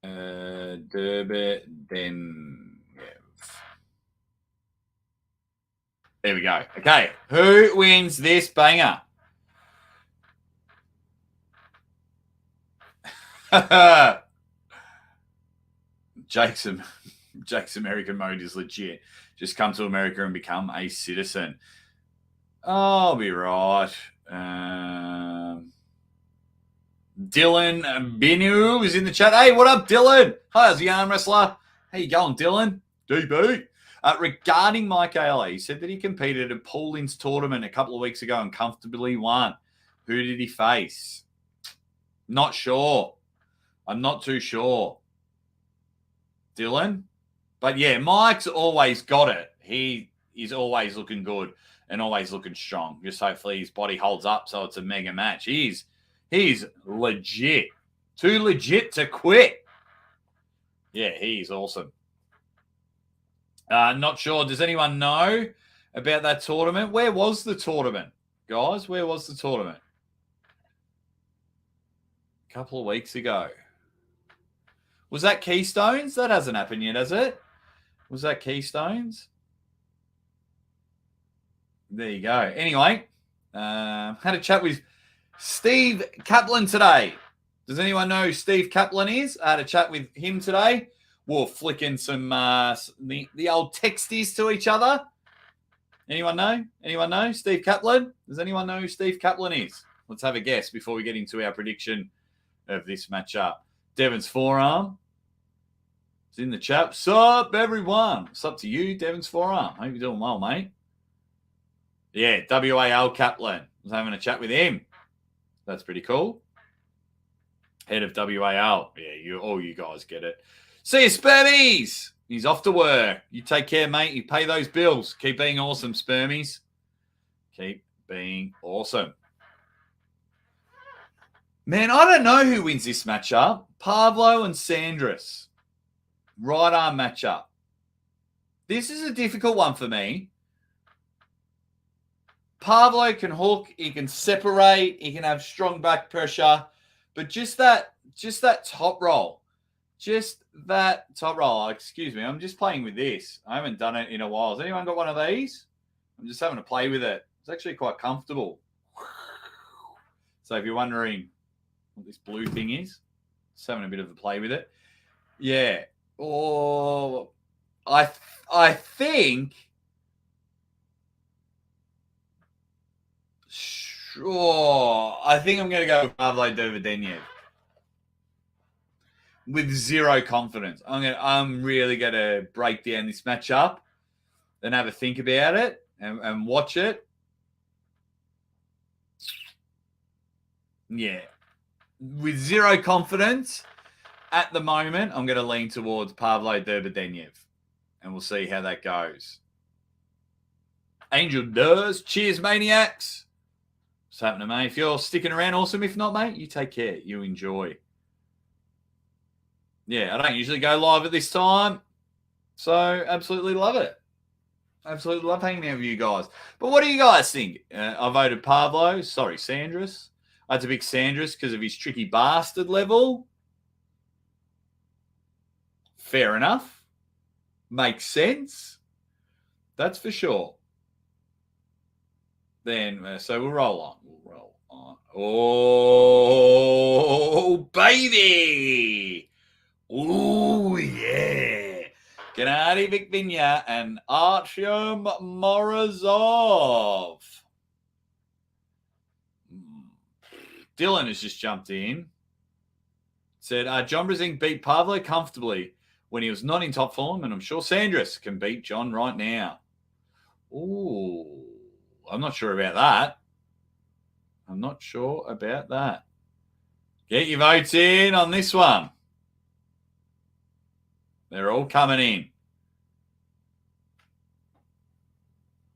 Derbedenyev. There we go. Okay, who wins this banger? Jake's American mode is legit. Just come to America and become a citizen. I'll be right. Dylan Binu is in the chat. Hey, what up, Dylan? Hi, how's the arm wrestler? How you going, Dylan? DB. Regarding Mike Ayala, he said that he competed at Pauline's tournament a couple of weeks ago and comfortably won. Who did he face? Not sure. I'm not too sure. Dylan? But yeah, Mike's always got it. He is always looking good and always looking strong. Just hopefully his body holds up so it's a mega match. He's legit. Too legit to quit. Yeah, he's awesome. Not sure. Does anyone know about that tournament? Where was the tournament, guys? Where was the tournament? A couple of weeks ago. Was that Keystones? That hasn't happened yet, has it? Was that Keystones? There you go. Anyway, had a chat with Steve Kaplan today. Does anyone know who Steve Kaplan is? I had a chat with him today. We're flicking some the old texties to each other. Anyone know? Anyone know Steve Kaplan? Does anyone know who Steve Kaplan is? Let's have a guess before we get into our prediction of this matchup. Devon's forearm is in the chat. Sup, everyone? It's up to you, Devon's forearm. Hope you're doing well, mate. Yeah, WAL Kaplan. I was having a chat with him. That's pretty cool. Head of WAL. Yeah, all you guys get it. See you, Spermies. He's off to work. You take care, mate. You pay those bills. Keep being awesome, Spermies. Keep being awesome. Man, I don't know who wins this matchup. Pavlo and Sandras. Right arm matchup. This is a difficult one for me. Pavlo can hook. He can separate. He can have strong back pressure. But just that top roll. Just that top roll. Excuse me. I'm just playing with this. I haven't done it in a while. Has anyone got one of these? I'm just having to play with it. It's actually quite comfortable. So if you're wondering what this blue thing is, just having a bit of a play with it. Yeah. Oh, I think. Sure. I think I'm going to go with Pavlo Derbedenyev. With zero confidence. I'm really going to break down this matchup and have a think about it and watch it. Yeah. with zero confidence at the moment, I'm going to lean towards Pavlo Derbedenev, and we'll see how that goes. Angel does. Cheers, maniacs. What's happening, mate? If you're sticking around, awesome. If not, mate, you take care. You enjoy. Yeah, I don't usually go live at this time, so absolutely love it. Absolutely love hanging out with you guys. But what do you guys think? I voted Pavlo. Sorry, Sandris. I had to pick Sandris because of his tricky bastard level. Fair enough. Makes sense. That's for sure. Then, so we'll roll on. We'll roll on. Oh, baby. Oh, yeah. Gennady Vikvinya and Artyom Morozov. Dylan has just jumped in. Said, John Brezing beat Pavlo comfortably when he was not in top form, and I'm sure Sandris can beat John right now. Ooh, I'm not sure about that. I'm not sure about that. Get your votes in on this one. They're all coming in.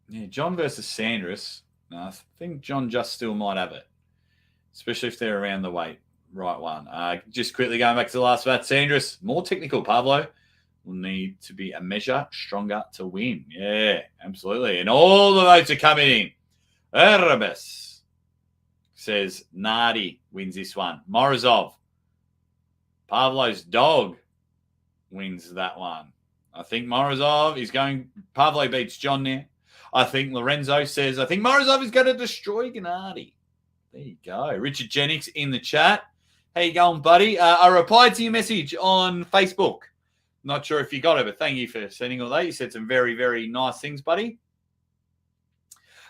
Yeah, John versus Sandris. No, I think John just still might have it, especially if they're around the weight. Right one. Just quickly going back to the last bat. Sandris, more technical. Pavlo will need to be a measure stronger to win. Yeah, absolutely. And all the votes are coming in. Ermes says Nardi wins this one. Morozov. Pavlo's dog wins that one. I think Morozov is going. Pavlo beats John now. I think Lorenzo says, I think Morozov is going to destroy Gennady. There you go. Richard Jennings in the chat. How you going, buddy? I replied to your message on Facebook. Not sure if you got it, but thank you for sending all that. You said some very, very nice things, buddy.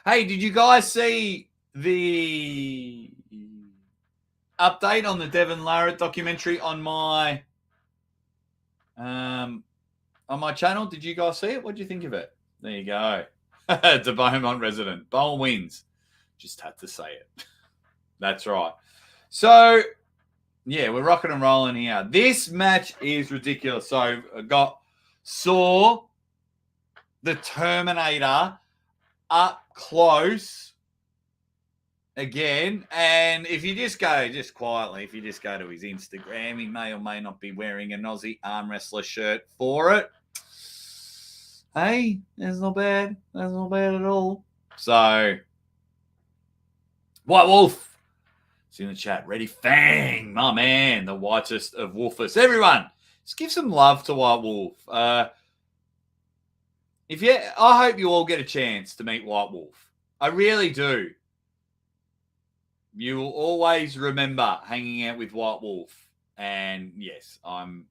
Hey, did you guys see the update on the Devon Larratt documentary on my channel? Did you guys see it? What do you think of it? There you go. It's a Beaumont resident. Bowl wins. Just had to say it. That's right. So, yeah, we're rocking and rolling here. This match is ridiculous. So, I saw the Terminator up close again. And if you just go, just quietly, if you just go to his Instagram, he may or may not be wearing an Aussie arm wrestler shirt for it. Hey, that's not bad. That's not bad at all. So, White Wolf. In the chat, Ready Fang, my man, the whitest of wolfers. Everyone, just give some love to White Wolf. I hope you all get a chance to meet White Wolf. I really do. You will always remember hanging out with White Wolf. And yes, I'm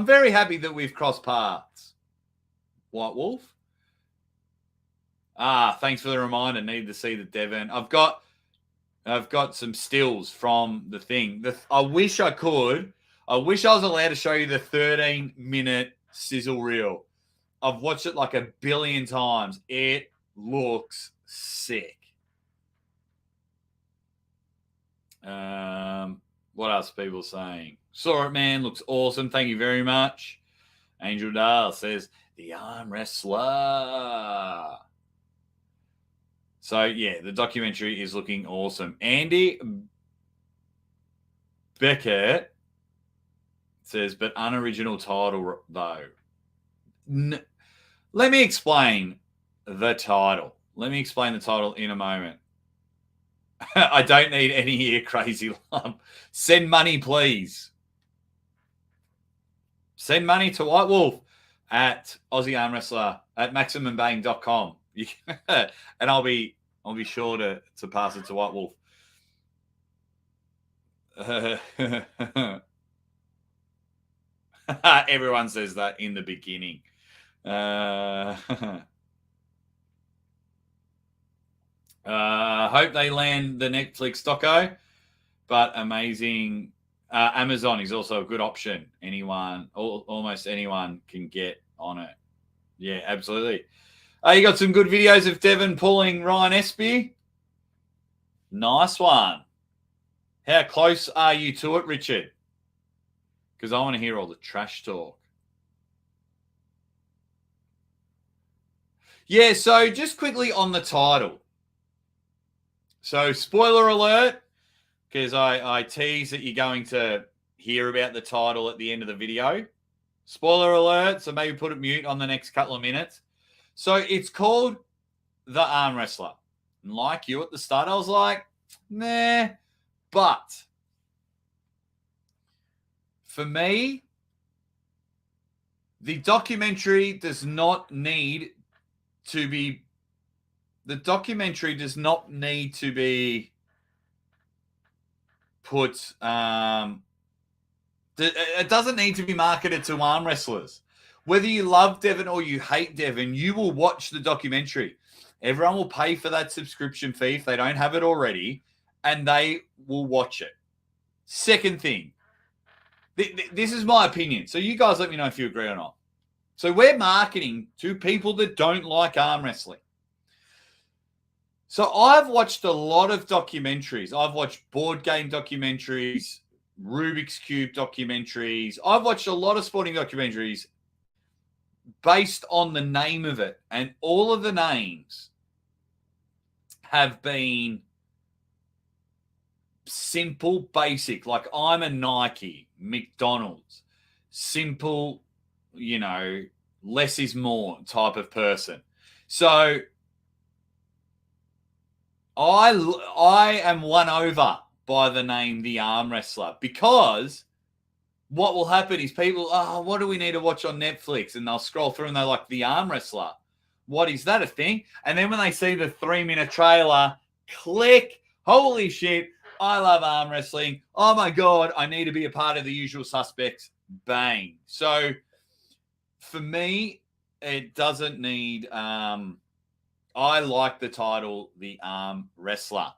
very happy that we've crossed paths. White Wolf. Thanks for the reminder. Need to see the Devon. I've got some stills from the thing. I wish I could. I wish I was allowed to show you the 13-minute sizzle reel. I've watched it like a billion times. It looks sick. What else are people saying? Saw it, man. Looks awesome. Thank you very much. Angel Dahl says, the arm wrestler. So, yeah, the documentary is looking awesome. Andy Beckett says, but unoriginal title, though. Let me explain the title. Let me explain the title in a moment. I don't need any here, crazy lump. Send money, please. Send money to White Wolf at Aussie Arm Wrestler at MaximumBang.com. And I'll be sure to pass it to White Wolf. Everyone says that in the beginning. Hope they land the Netflix doco, but amazing. Amazon is also a good option. Almost anyone can get on it. Yeah, absolutely. You got some good videos of Devon pulling Ryan Espy. Nice one. How close are you to it, Richard? Because I want to hear all the trash talk. Yeah, so just quickly on the title. So spoiler alert, because I tease that you're going to hear about the title at the end of the video. Spoiler alert, so maybe put it mute on the next couple of minutes. So it's called The Arm Wrestler. And like you at the start, I was like, nah. But for me, the documentary does not need to be put it doesn't need to be marketed to arm wrestlers. Whether you love Devon or you hate Devon, you will watch the documentary. Everyone will pay for that subscription fee if they don't have it already, and they will watch it. Second thing, this is my opinion. So you guys let me know if you agree or not. So we're marketing to people that don't like arm wrestling. So I've watched a lot of documentaries. I've watched board game documentaries, Rubik's Cube documentaries. I've watched a lot of sporting documentaries based on the name of it. And all of the names have been simple, basic. Like I'm a Nike, McDonald's, simple, less is more type of person. So I am won over by the name The Arm Wrestler, because what will happen is people, what do we need to watch on Netflix? And they'll scroll through and they're like, The Arm Wrestler. What is that, a thing? And then when they see the 3-minute trailer, click, holy shit, I love arm wrestling. Oh my God, I need to be a part of The Usual Suspects. Bang. So for me, it doesn't need... I like the title, The Arm Wrestler.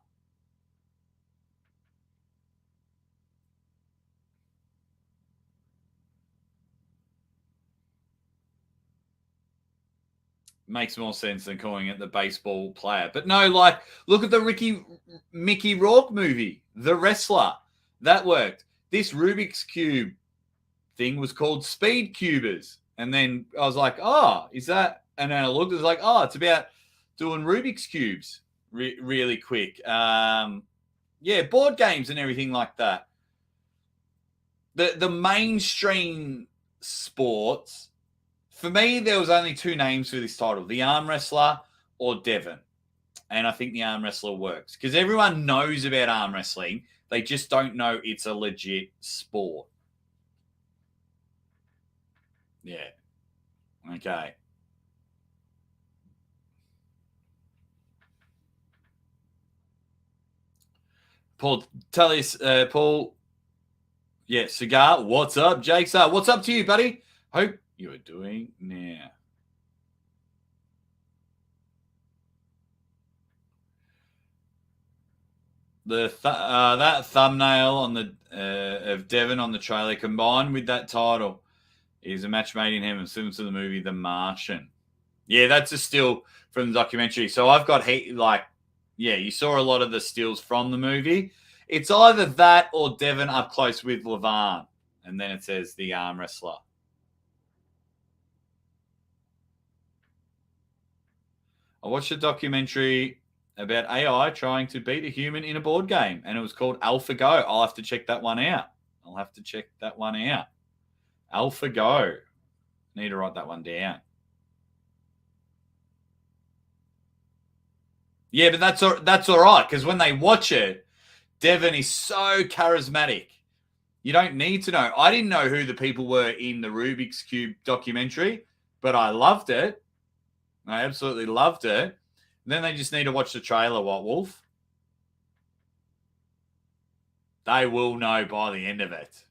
Makes more sense than calling it the baseball player. But no, look at the Mickey Rourke movie, The Wrestler. That worked. This Rubik's Cube thing was called Speed Cubers. And then I was like, is that... And then I looked, it was like, it's about doing Rubik's Cubes really quick. Board games and everything like that. The mainstream sports, for me, there was only 2 names for this title, The Arm Wrestler or Devon. And I think The Arm Wrestler works because everyone knows about arm wrestling. They just don't know it's a legit sport. Yeah. Okay. Paul, tell us, Paul. Yeah, Cigar, what's up? Jake, what's up to you, buddy? Hope you are doing now. That thumbnail on the of Devon on the trailer combined with that title is a match made in heaven, similar to the movie The Martian. Yeah, that's a still from the documentary. So I've got you saw a lot of the stills from the movie. It's either that or Devon up close with LeVan. And then it says The Arm Wrestler. I watched a documentary about AI trying to beat a human in a board game, and it was called AlphaGo. I'll have to check that one out. AlphaGo. Need to write that one down. Yeah, but that's all right, because when they watch it, Devon is so charismatic. You don't need to know. I didn't know who the people were in the Rubik's Cube documentary, but I loved it. I absolutely loved it. Then they just need to watch the trailer, What Wolf? They will know by the end of it.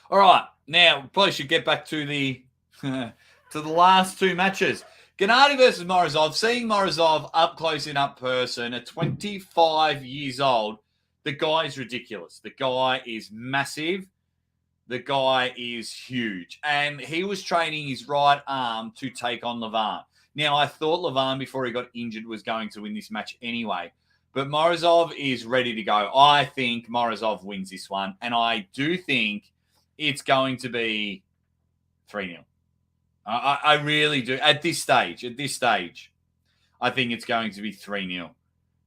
All right. Now, probably should get back to the to the last 2 matches. Gennady versus Morozov. Seeing Morozov up close and up person at 25 years old, the guy is ridiculous. The guy is massive. The guy is huge. And he was training his right arm to take on LeVan. Now, I thought LeVan, before he got injured, was going to win this match anyway. But Morozov is ready to go. I think Morozov wins this one. And I do think it's going to be 3-0. I really do. At this stage, I think it's going to be 3-0.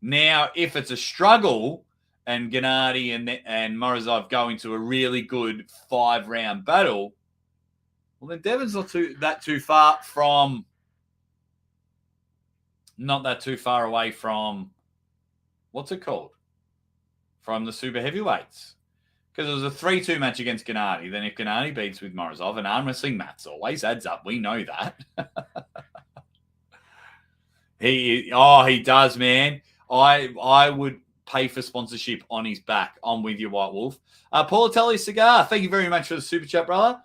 Now, if it's a struggle and Gennady and Morozov go into a really good 5-round battle, well, then Devon's not too far away from, what's it called? From the super heavyweights. Because it was a 3-2 match against Gennady. Then if Gennady beats with Morozov, an arm wrestling match always adds up. We know that. He does, man. I would pay for sponsorship on his back. I'm with you, White Wolf. Paul Cigar, thank you very much for the super chat, brother.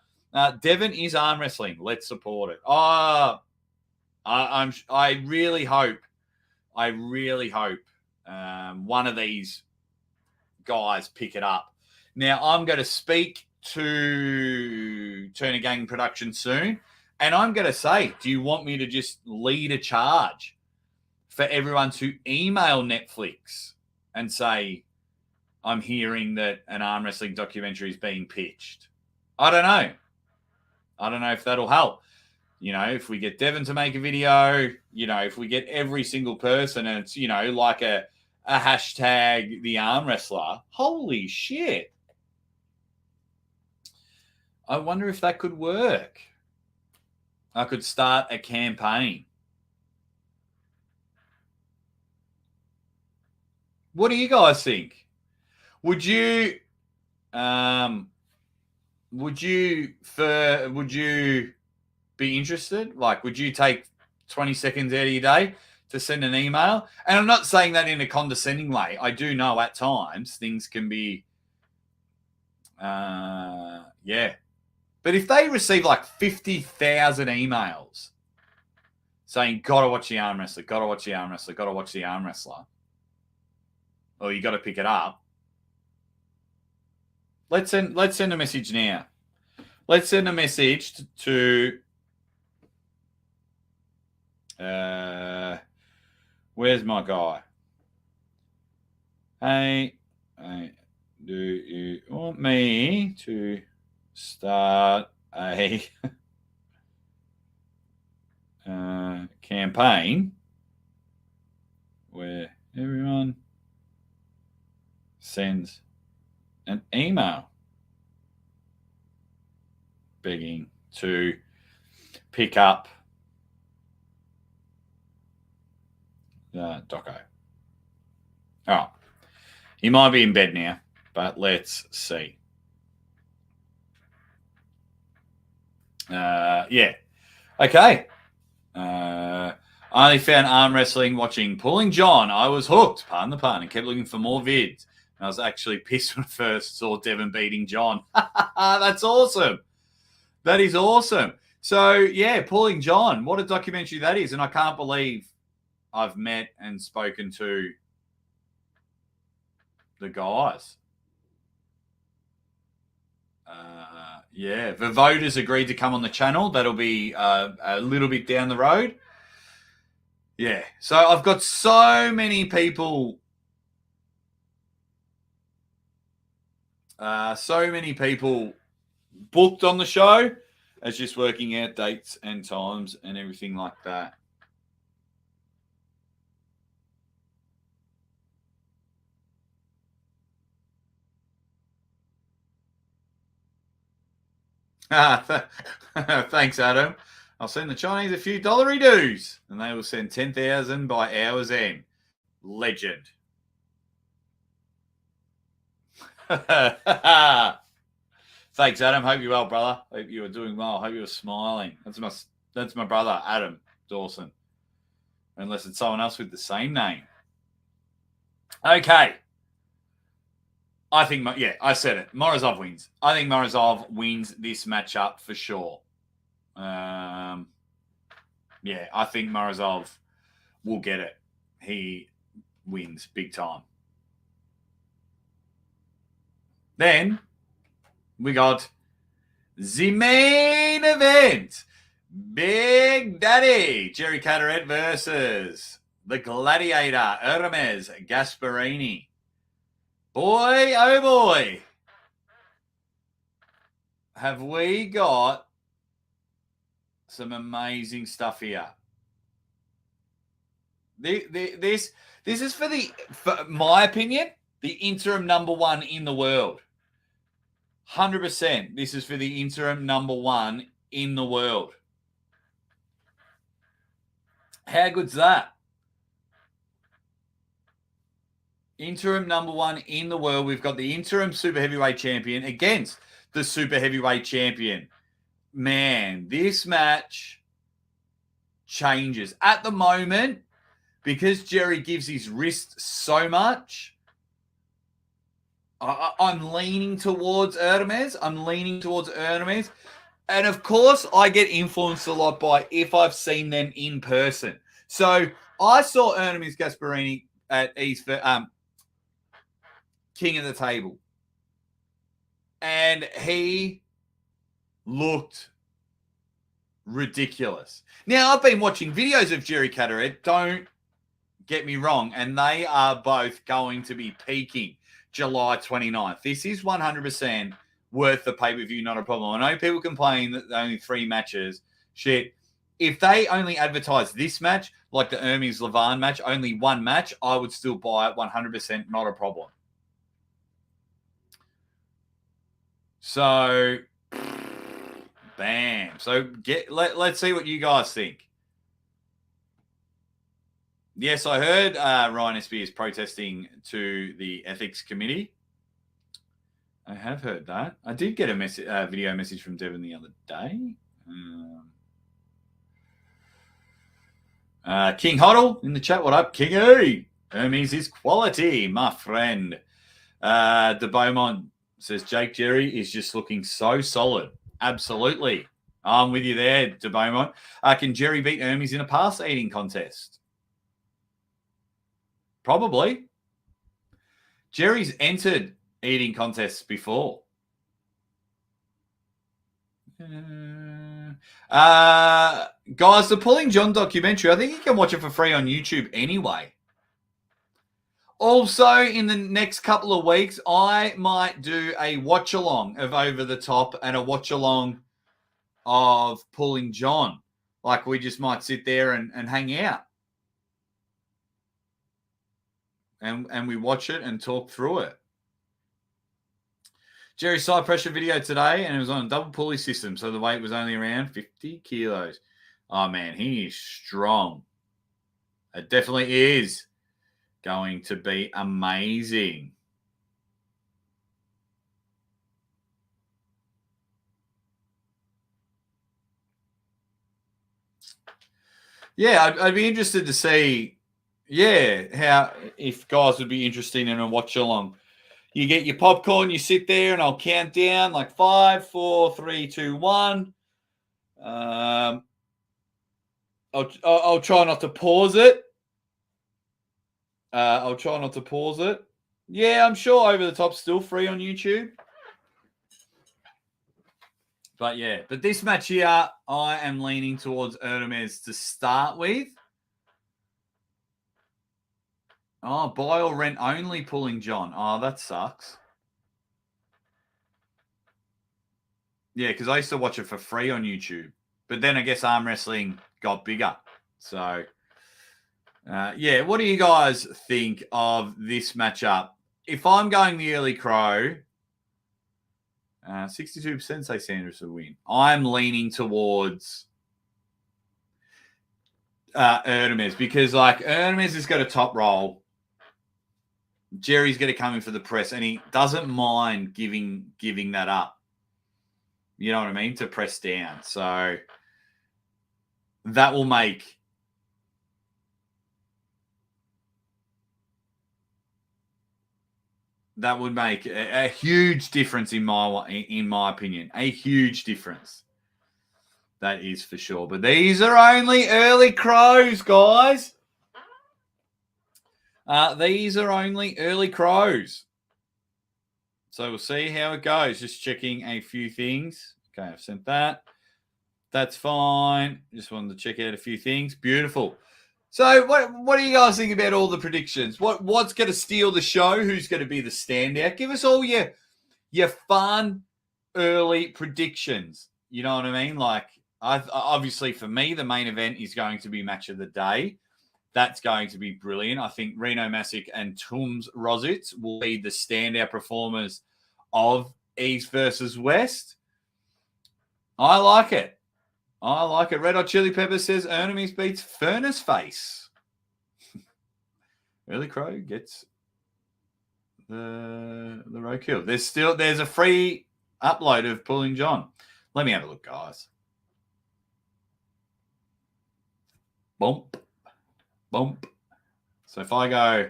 Devon is arm wrestling. Let's support it. I really hope one of these guys pick it up. Now, I'm going to speak to Turner Gang Production soon, and I'm going to say, do you want me to just lead a charge for everyone to email Netflix and say, I'm hearing that an arm wrestling documentary is being pitched? I don't know. I don't know if that'll help. You know, if we get Devon to make a video, you know, if we get every single person and it's, you know, like a hashtag the arm wrestler, holy shit. I wonder if that could work. I could start a campaign. What do you guys think? Would you be interested? Like, would you take 20 seconds out of your day to send an email? And I'm not saying that in a condescending way. I do know at times things can be, yeah. But if they receive like 50,000 emails saying, gotta watch the arm wrestler, gotta watch the arm wrestler, gotta watch the arm wrestler, or you got to pick it up. Let's send a message now. Let's send a message to where's my guy? Hey, do you want me to start a campaign where everyone sends an email begging to pick up the doco. All right. He might be in bed now, but let's see. Yeah. Okay. I only found arm wrestling watching Pulling John. I was hooked, pardon the pun, and kept looking for more vids. And I was actually pissed when I first saw Devon beating John. That's awesome. That is awesome. So, yeah, Pulling John. What a documentary that is. And I can't believe I've met and spoken to the guys. Yeah, the voters agreed to come on the channel. That'll be a little bit down the road. Yeah, so I've got so many people booked on the show. It's just working out dates and times and everything like that. Thanks, Adam. I'll send the Chinese a few dollary dues, and they will send 10,000 by hour's end. Legend. Thanks, Adam. Hope you're well, brother. Hope you are doing well. Hope you're smiling. That's my brother, Adam Dawson. Unless it's someone else with the same name. Okay. I think, I said it. Morozov wins. I think Morozov wins this matchup for sure. I think Morozov will get it. He wins big time. Then we got the main event. Big Daddy Jerry Cadorette versus the Gladiator, Ermes Gasparini. Boy, oh boy. Have we got some amazing stuff here. This is for my opinion, the interim number one in the world. 100%. This is for the interim number one in the world. How good's that? Interim number one in the world. We've got the interim super heavyweight champion against the super heavyweight champion. Man, this match changes. At the moment, because Jerry gives his wrist so much, I'm leaning towards Ermes. And of course, I get influenced a lot by if I've seen them in person. So I saw Ermes Gasparini at East King of the Table. And he looked ridiculous. Now, I've been watching videos of Jerry Cadorette. Don't get me wrong. And they are both going to be peaking July 29th. This is 100% worth the pay-per-view, not a problem. I know people complain that only 3 matches. Shit. If they only advertise this match, like the Ermes Levan match, only 1 match, I would still buy it 100%, not a problem. So, bam. So, let's see what you guys think. Yes, I heard Ryan Espy is protesting to the ethics committee. I have heard that. I did get a video message from Devin the other day. King Hoddle in the chat. What up, Kingy? Hermes is quality, my friend. De Beaumont says Jake Jerry is just looking so solid. Absolutely. I'm with you there, De Beaumont. Can Jerry beat Hermes in a pass eating contest? Probably. Jerry's entered eating contests before. Guys, the Pulling John documentary, I think you can watch it for free on YouTube anyway. Also, in the next couple of weeks, I might do a watch-along of Over the Top and a watch-along of Pulling John. Like, we just might sit there and hang out. And we watch it and talk through it. Jerry's side pressure video today, and it was on a double pulley system, so the weight was only around 50 kilos. Oh, man, he is strong. It definitely is going to be amazing. Yeah, I'd be interested to see, how if guys would be interested in a watch along. You get your popcorn, you sit there, and I'll count down like 5, 4, 3, 2, 1. I'll try not to pause it. Yeah, I'm sure Over the Top's still free on YouTube. But this match here, I am leaning towards Ermes to start with. Oh, buy or rent only Pulling John. Oh, that sucks. Yeah, because I used to watch it for free on YouTube. But then I guess arm wrestling got bigger. So, what do you guys think of this matchup? If I'm going the early crow, 62% say Sanders will win. I'm leaning towards Ermes because, like, Ermes has got a top roll. Jerry's going to come in for the press, and he doesn't mind giving that up. You know what I mean? To press down. So that will make a huge difference in my opinion. A huge difference. That is for sure. But these are only early crows, guys. These are only early crows. So we'll see how it goes. Just checking a few things. Okay, I've sent that. That's fine. Just wanted to check out a few things. Beautiful. So what do you guys think about all the predictions? What's going to steal the show? Who's going to be the standout? Give us all your fun early predictions. You know what I mean? Like, obviously for me, the main event is going to be match of the day. That's going to be brilliant. I think Reno Masick and Tums Rositz will be the standout performers of East versus West. I like it. I like it. Red Hot Chili Peppers says Ermes beats Furnace Face. Early Crow gets the roadkill. There's a free upload of Pulling John. Let me have a look, guys. Bump. Bump. So if I go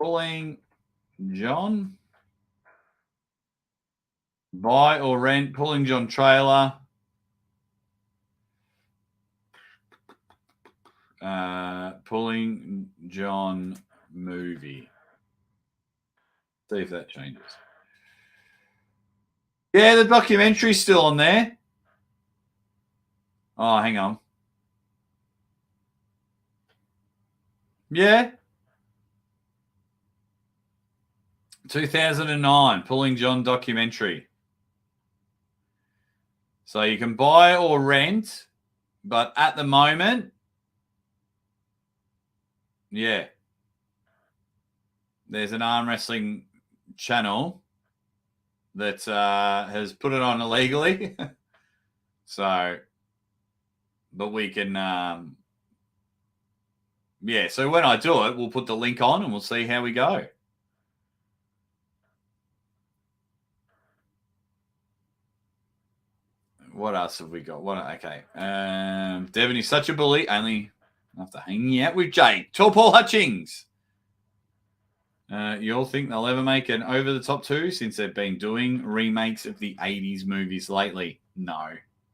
Pulling John, buy or rent, Pulling John trailer, Pulling John movie. See if that changes. Yeah, the documentary's still on there. Oh, hang on. Yeah. 2009, Pulling John documentary. So you can buy or rent, but at the moment, yeah, there's an arm wrestling channel that has put it on illegally. So, but we can, yeah, so when I do it, we'll put the link on and we'll see how we go. What else have we got? Okay. Devin is such a bully. Only after hanging out with Jake. Tall Paul Hutchings. You all think they'll ever make an over the top 2 since they've been doing remakes of the 80s movies lately? No.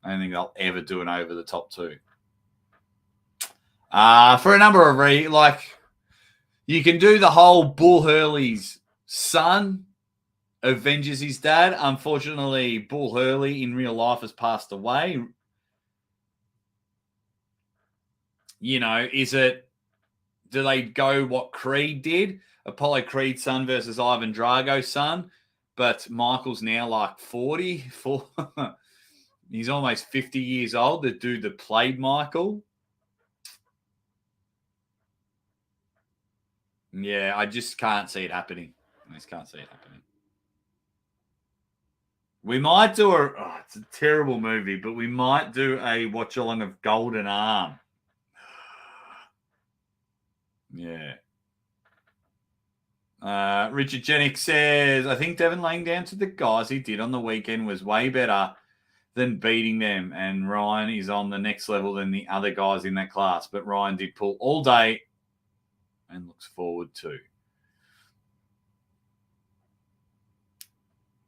I don't think they'll ever do an over the top 2. For a number of like you can do the whole Bull Hurley's son avenges his dad. Unfortunately, Bull Hurley in real life has passed away. You know, do they go what Creed did? Apollo Creed's son versus Ivan Drago's son. But Michael's now like 40. He's almost 50 years old, the dude that played Michael. Yeah, I just can't see it happening. I just can't see it happening. We might do it's a terrible movie, but we might do a watch along of Golden Arm. Yeah. Richard Jenick says, I think Devin laying down to the guys he did on the weekend was way better than beating them. And Ryan is on the next level than the other guys in that class. But Ryan did pull all day and looks forward to.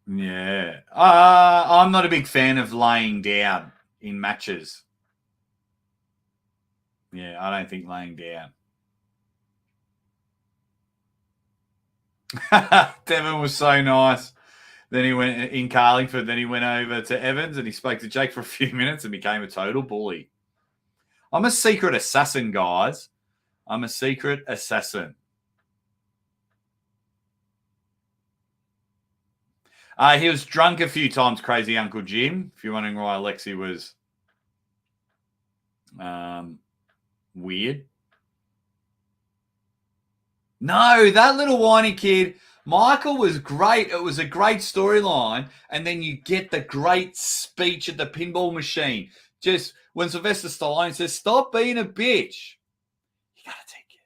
Yeah. I'm not a big fan of laying down in matches. Yeah, I don't think laying down. Devin was so nice. Then he went in Carlingford. Then he went over to Evans and he spoke to Jake for a few minutes and became a total bully. I'm a secret assassin, guys. I'm a secret assassin. He was drunk a few times, crazy Uncle Jim. If you're wondering why Alexi was weird. No, that little whiny kid, Michael was great. It was a great storyline. And then you get the great speech at the pinball machine. Just when Sylvester Stallone says, stop being a bitch. You got to take it.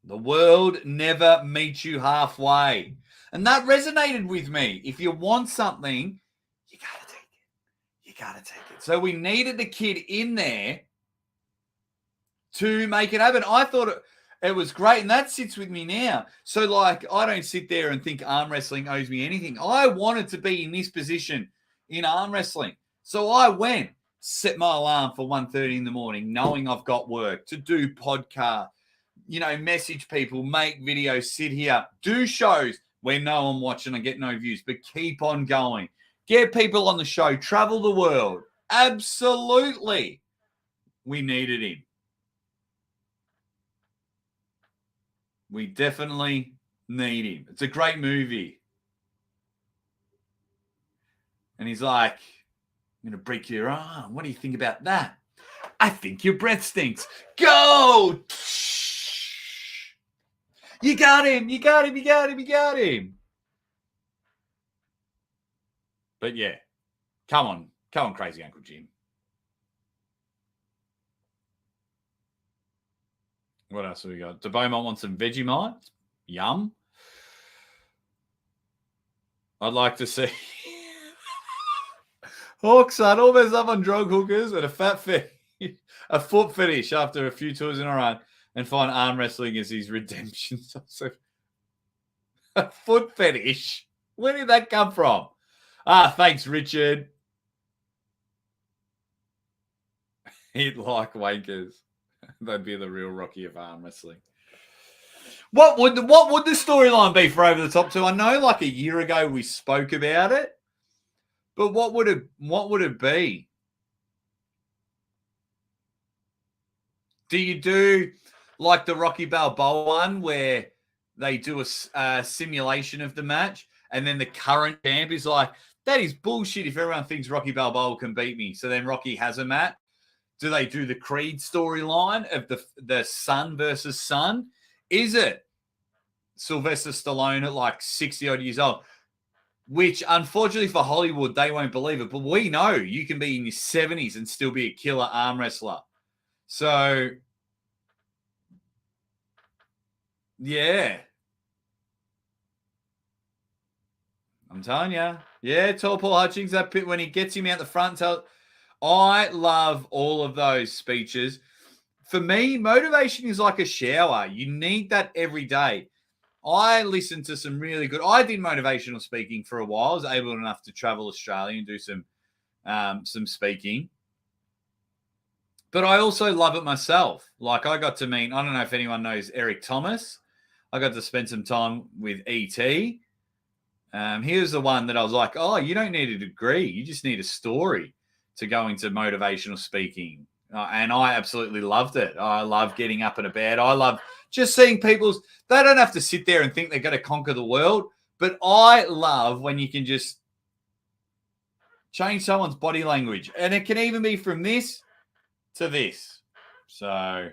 The world never meets you halfway. And that resonated with me. If you want something, you got to take it. You got to take it. So we needed the kid in there to make it happen. I thought it was great, and that sits with me now. So, like, I don't sit there and think arm wrestling owes me anything. I wanted to be in this position in arm wrestling. So I went, set my alarm for 1:30 in the morning, knowing I've got work to do podcast, message people, make videos, sit here, do shows where no one watching, I get no views, but keep on going. Get people on the show, travel the world. Absolutely. We needed him. We definitely need him. It's a great movie. And he's like, I'm going to break your arm. What do you think about that? I think your breath stinks. Go! You got him. You got him. You got him. You got him. But yeah, come on. Come on, crazy Uncle Jim. What else have we got? DeBeaumont wants some Vegemite. Yum. I'd like to see Hawkson almost up on drug hookers and a foot fetish after a few tours in a run and find arm wrestling as his redemption. A foot fetish? Where did that come from? Thanks, Richard. He'd like wankers. They'd be the real Rocky of arm wrestling. What would the storyline be for Over the Top 2? I know like a year ago we spoke about it, but what would it be? Do you do like the Rocky Balboa one where they do a simulation of the match and then the current champ is like, that is bullshit if everyone thinks Rocky Balboa can beat me. So then Rocky has a match. Do they do the Creed storyline of the son versus son? Is it Sylvester Stallone at like 60-odd years old? Which, unfortunately for Hollywood, they won't believe it. But we know you can be in your 70s and still be a killer arm wrestler. So, yeah. I'm telling you. Yeah, Tall Paul Hutchings, that bit when he gets him out the front. I love all of those speeches. For me, motivation is like a shower. You need that every day. I listened to some really good. I did motivational speaking for a while. I was able enough to travel Australia and do some speaking. But I also love it myself. Like I got to meet, I don't know if anyone knows Eric Thomas. I got to spend some time with E.T. He was the one that I was like, oh, you don't need a degree. You just need a story to go into motivational speaking. And I absolutely loved it. I love getting up and about. I love just seeing people's, they don't have to sit there and think they're going to conquer the world. But I love when you can just change someone's body language. And it can even be from this to this. So,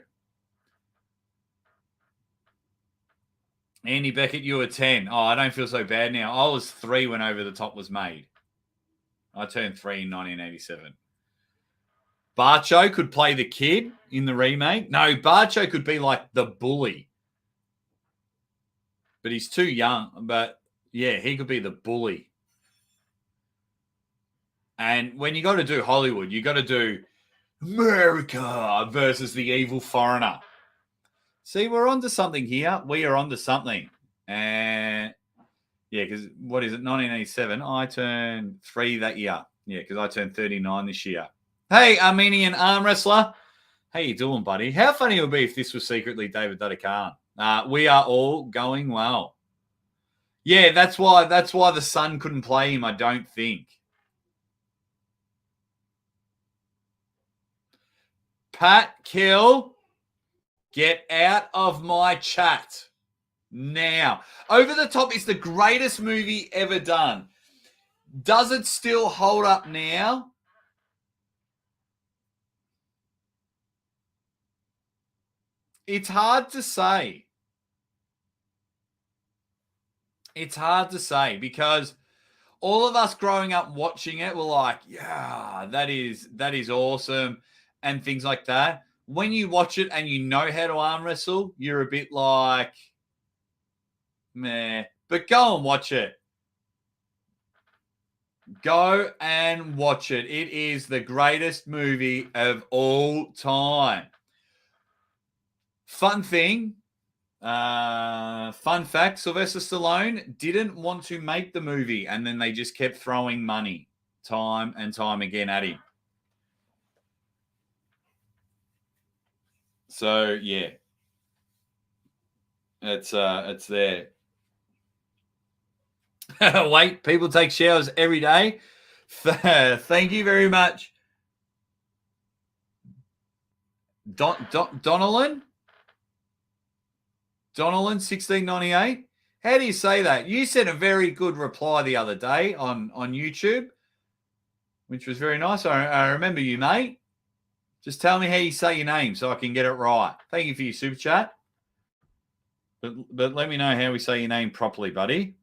Andy Beckett, you were 10. Oh, I don't feel so bad now. I was 3 when Over the Top was made. I turned 3 in 1987. Barcho could play the kid in the remake. No, Barcho could be like the bully. But he's too young. But, yeah, he could be the bully. And when you got to do Hollywood, you got to do America versus the evil foreigner. See, we're onto something here. We are onto something. And, yeah, because what is it, 1987? I turned 3 that year. Yeah, because I turned 39 this year. Hey, Armenian arm wrestler. How you doing, buddy? How funny it would be if this was secretly David Duddekan. We are all going well. Yeah, that's why the son couldn't play him, I don't think. Pat Kill, get out of my chat now. Over the Top is the greatest movie ever done. Does it still hold up now? It's hard to say. It's hard to say because all of us growing up watching it were like, yeah, that is awesome and things like that. When you watch it and you know how to arm wrestle, you're a bit like, meh. But go and watch it. Go and watch it. It is the greatest movie of all time. Fun thing, fun fact, Sylvester Stallone didn't want to make the movie, and then they just kept throwing money time and time again at him. So, yeah. It's there. Wait, people take showers every day. Thank you very much. Donnellan? Donnellan, 1698. How do you say that? You sent a very good reply the other day on YouTube, which was very nice. I remember you, mate. Just tell me how you say your name so I can get it right. Thank you for your super chat. But let me know how we say your name properly, buddy.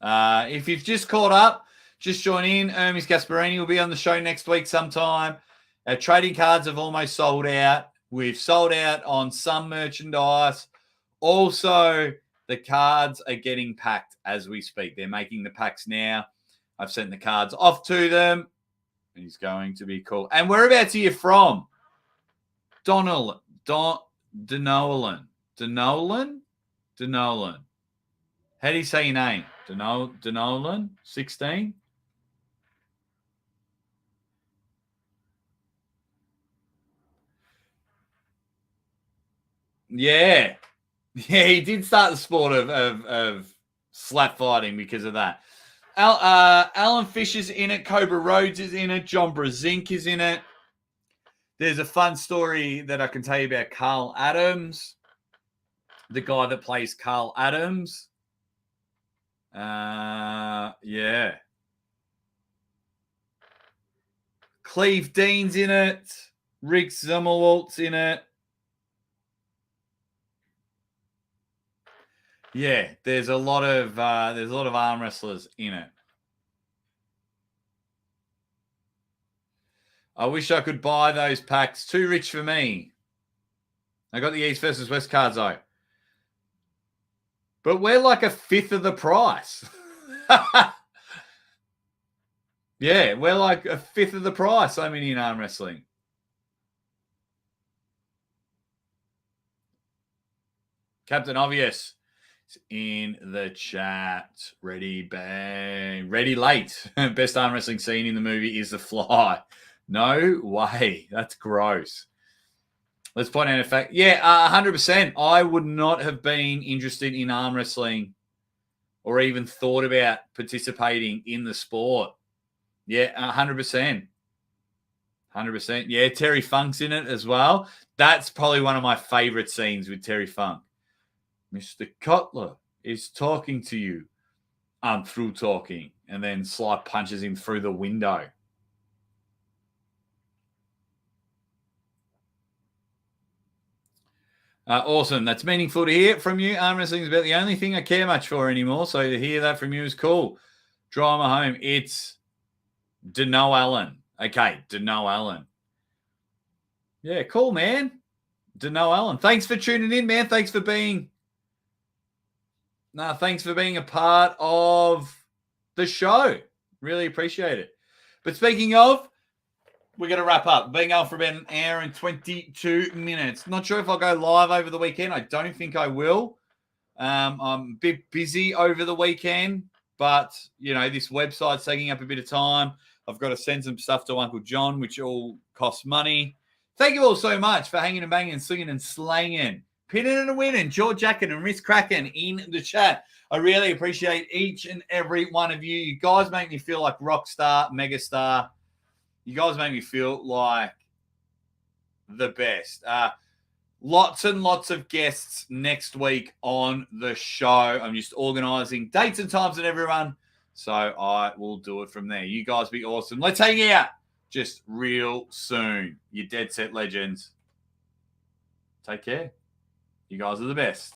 If you've just caught up, just join in. Ermes Gasparini will be on the show next week sometime. Our trading cards have almost sold out. We've sold out on some merchandise. Also, the cards are getting packed as we speak. They're making the packs now. I've sent the cards off to them. He's going to be cool. And whereabouts are you from? Denolan. Denolan? How do you say your name? Denolan? 16? Yeah. Yeah, he did start the sport of slap fighting because of that. Alan Fisher's in it. Cobra Rhodes is in it. John Brezink is in it. There's a fun story that I can tell you about Carl Adams, the guy that plays Carl Adams. Yeah. Cleve Dean's in it. Rick Zummerwalt's in it. Yeah, there's a lot of arm wrestlers in it. I wish I could buy those packs. Too rich for me. I got the East versus West cards though. But we're like a fifth of the price. Yeah, we're like a fifth of the price. I'm in arm wrestling. Captain Obvious is in the chat. Ready, bang. Ready late. Best arm wrestling scene in the movie is The Fly. No way. That's gross. Let's point out a fact. Yeah, 100%. I would not have been interested in arm wrestling or even thought about participating in the sport. Yeah, 100%. 100%. Yeah, Terry Funk's in it as well. That's probably one of my favorite scenes with Terry Funk. Mr. Cutler is talking to you. I'm through talking. And then Sly punches him through the window. Awesome. That's meaningful to hear from you. Arm wrestling is about the only thing I care much for anymore. So to hear that from you is cool. Drama home. It's Deno Allen. Okay, Deno Allen. Yeah, cool, man. Deno Allen. Thanks for tuning in, man. Thanks for being a part of the show. Really appreciate it. But speaking of, we're going to wrap up. Being on for about an hour and 22 minutes. Not sure if I'll go live over the weekend. I don't think I will. I'm a bit busy over the weekend, but, this website's taking up a bit of time. I've got to send some stuff to Uncle John, which all costs money. Thank you all so much for hanging and banging, singing and slanging, pinning and winning, jaw jacking and wrist cracking in the chat. I really appreciate each and every one of you. You guys make me feel like rock star, megastar. You guys make me feel like the best. Lots and lots of guests next week on the show. I'm just organizing dates and times and everyone. So I will do it from there. You guys be awesome. Let's hang out just real soon. You dead set legends. Take care. You guys are the best.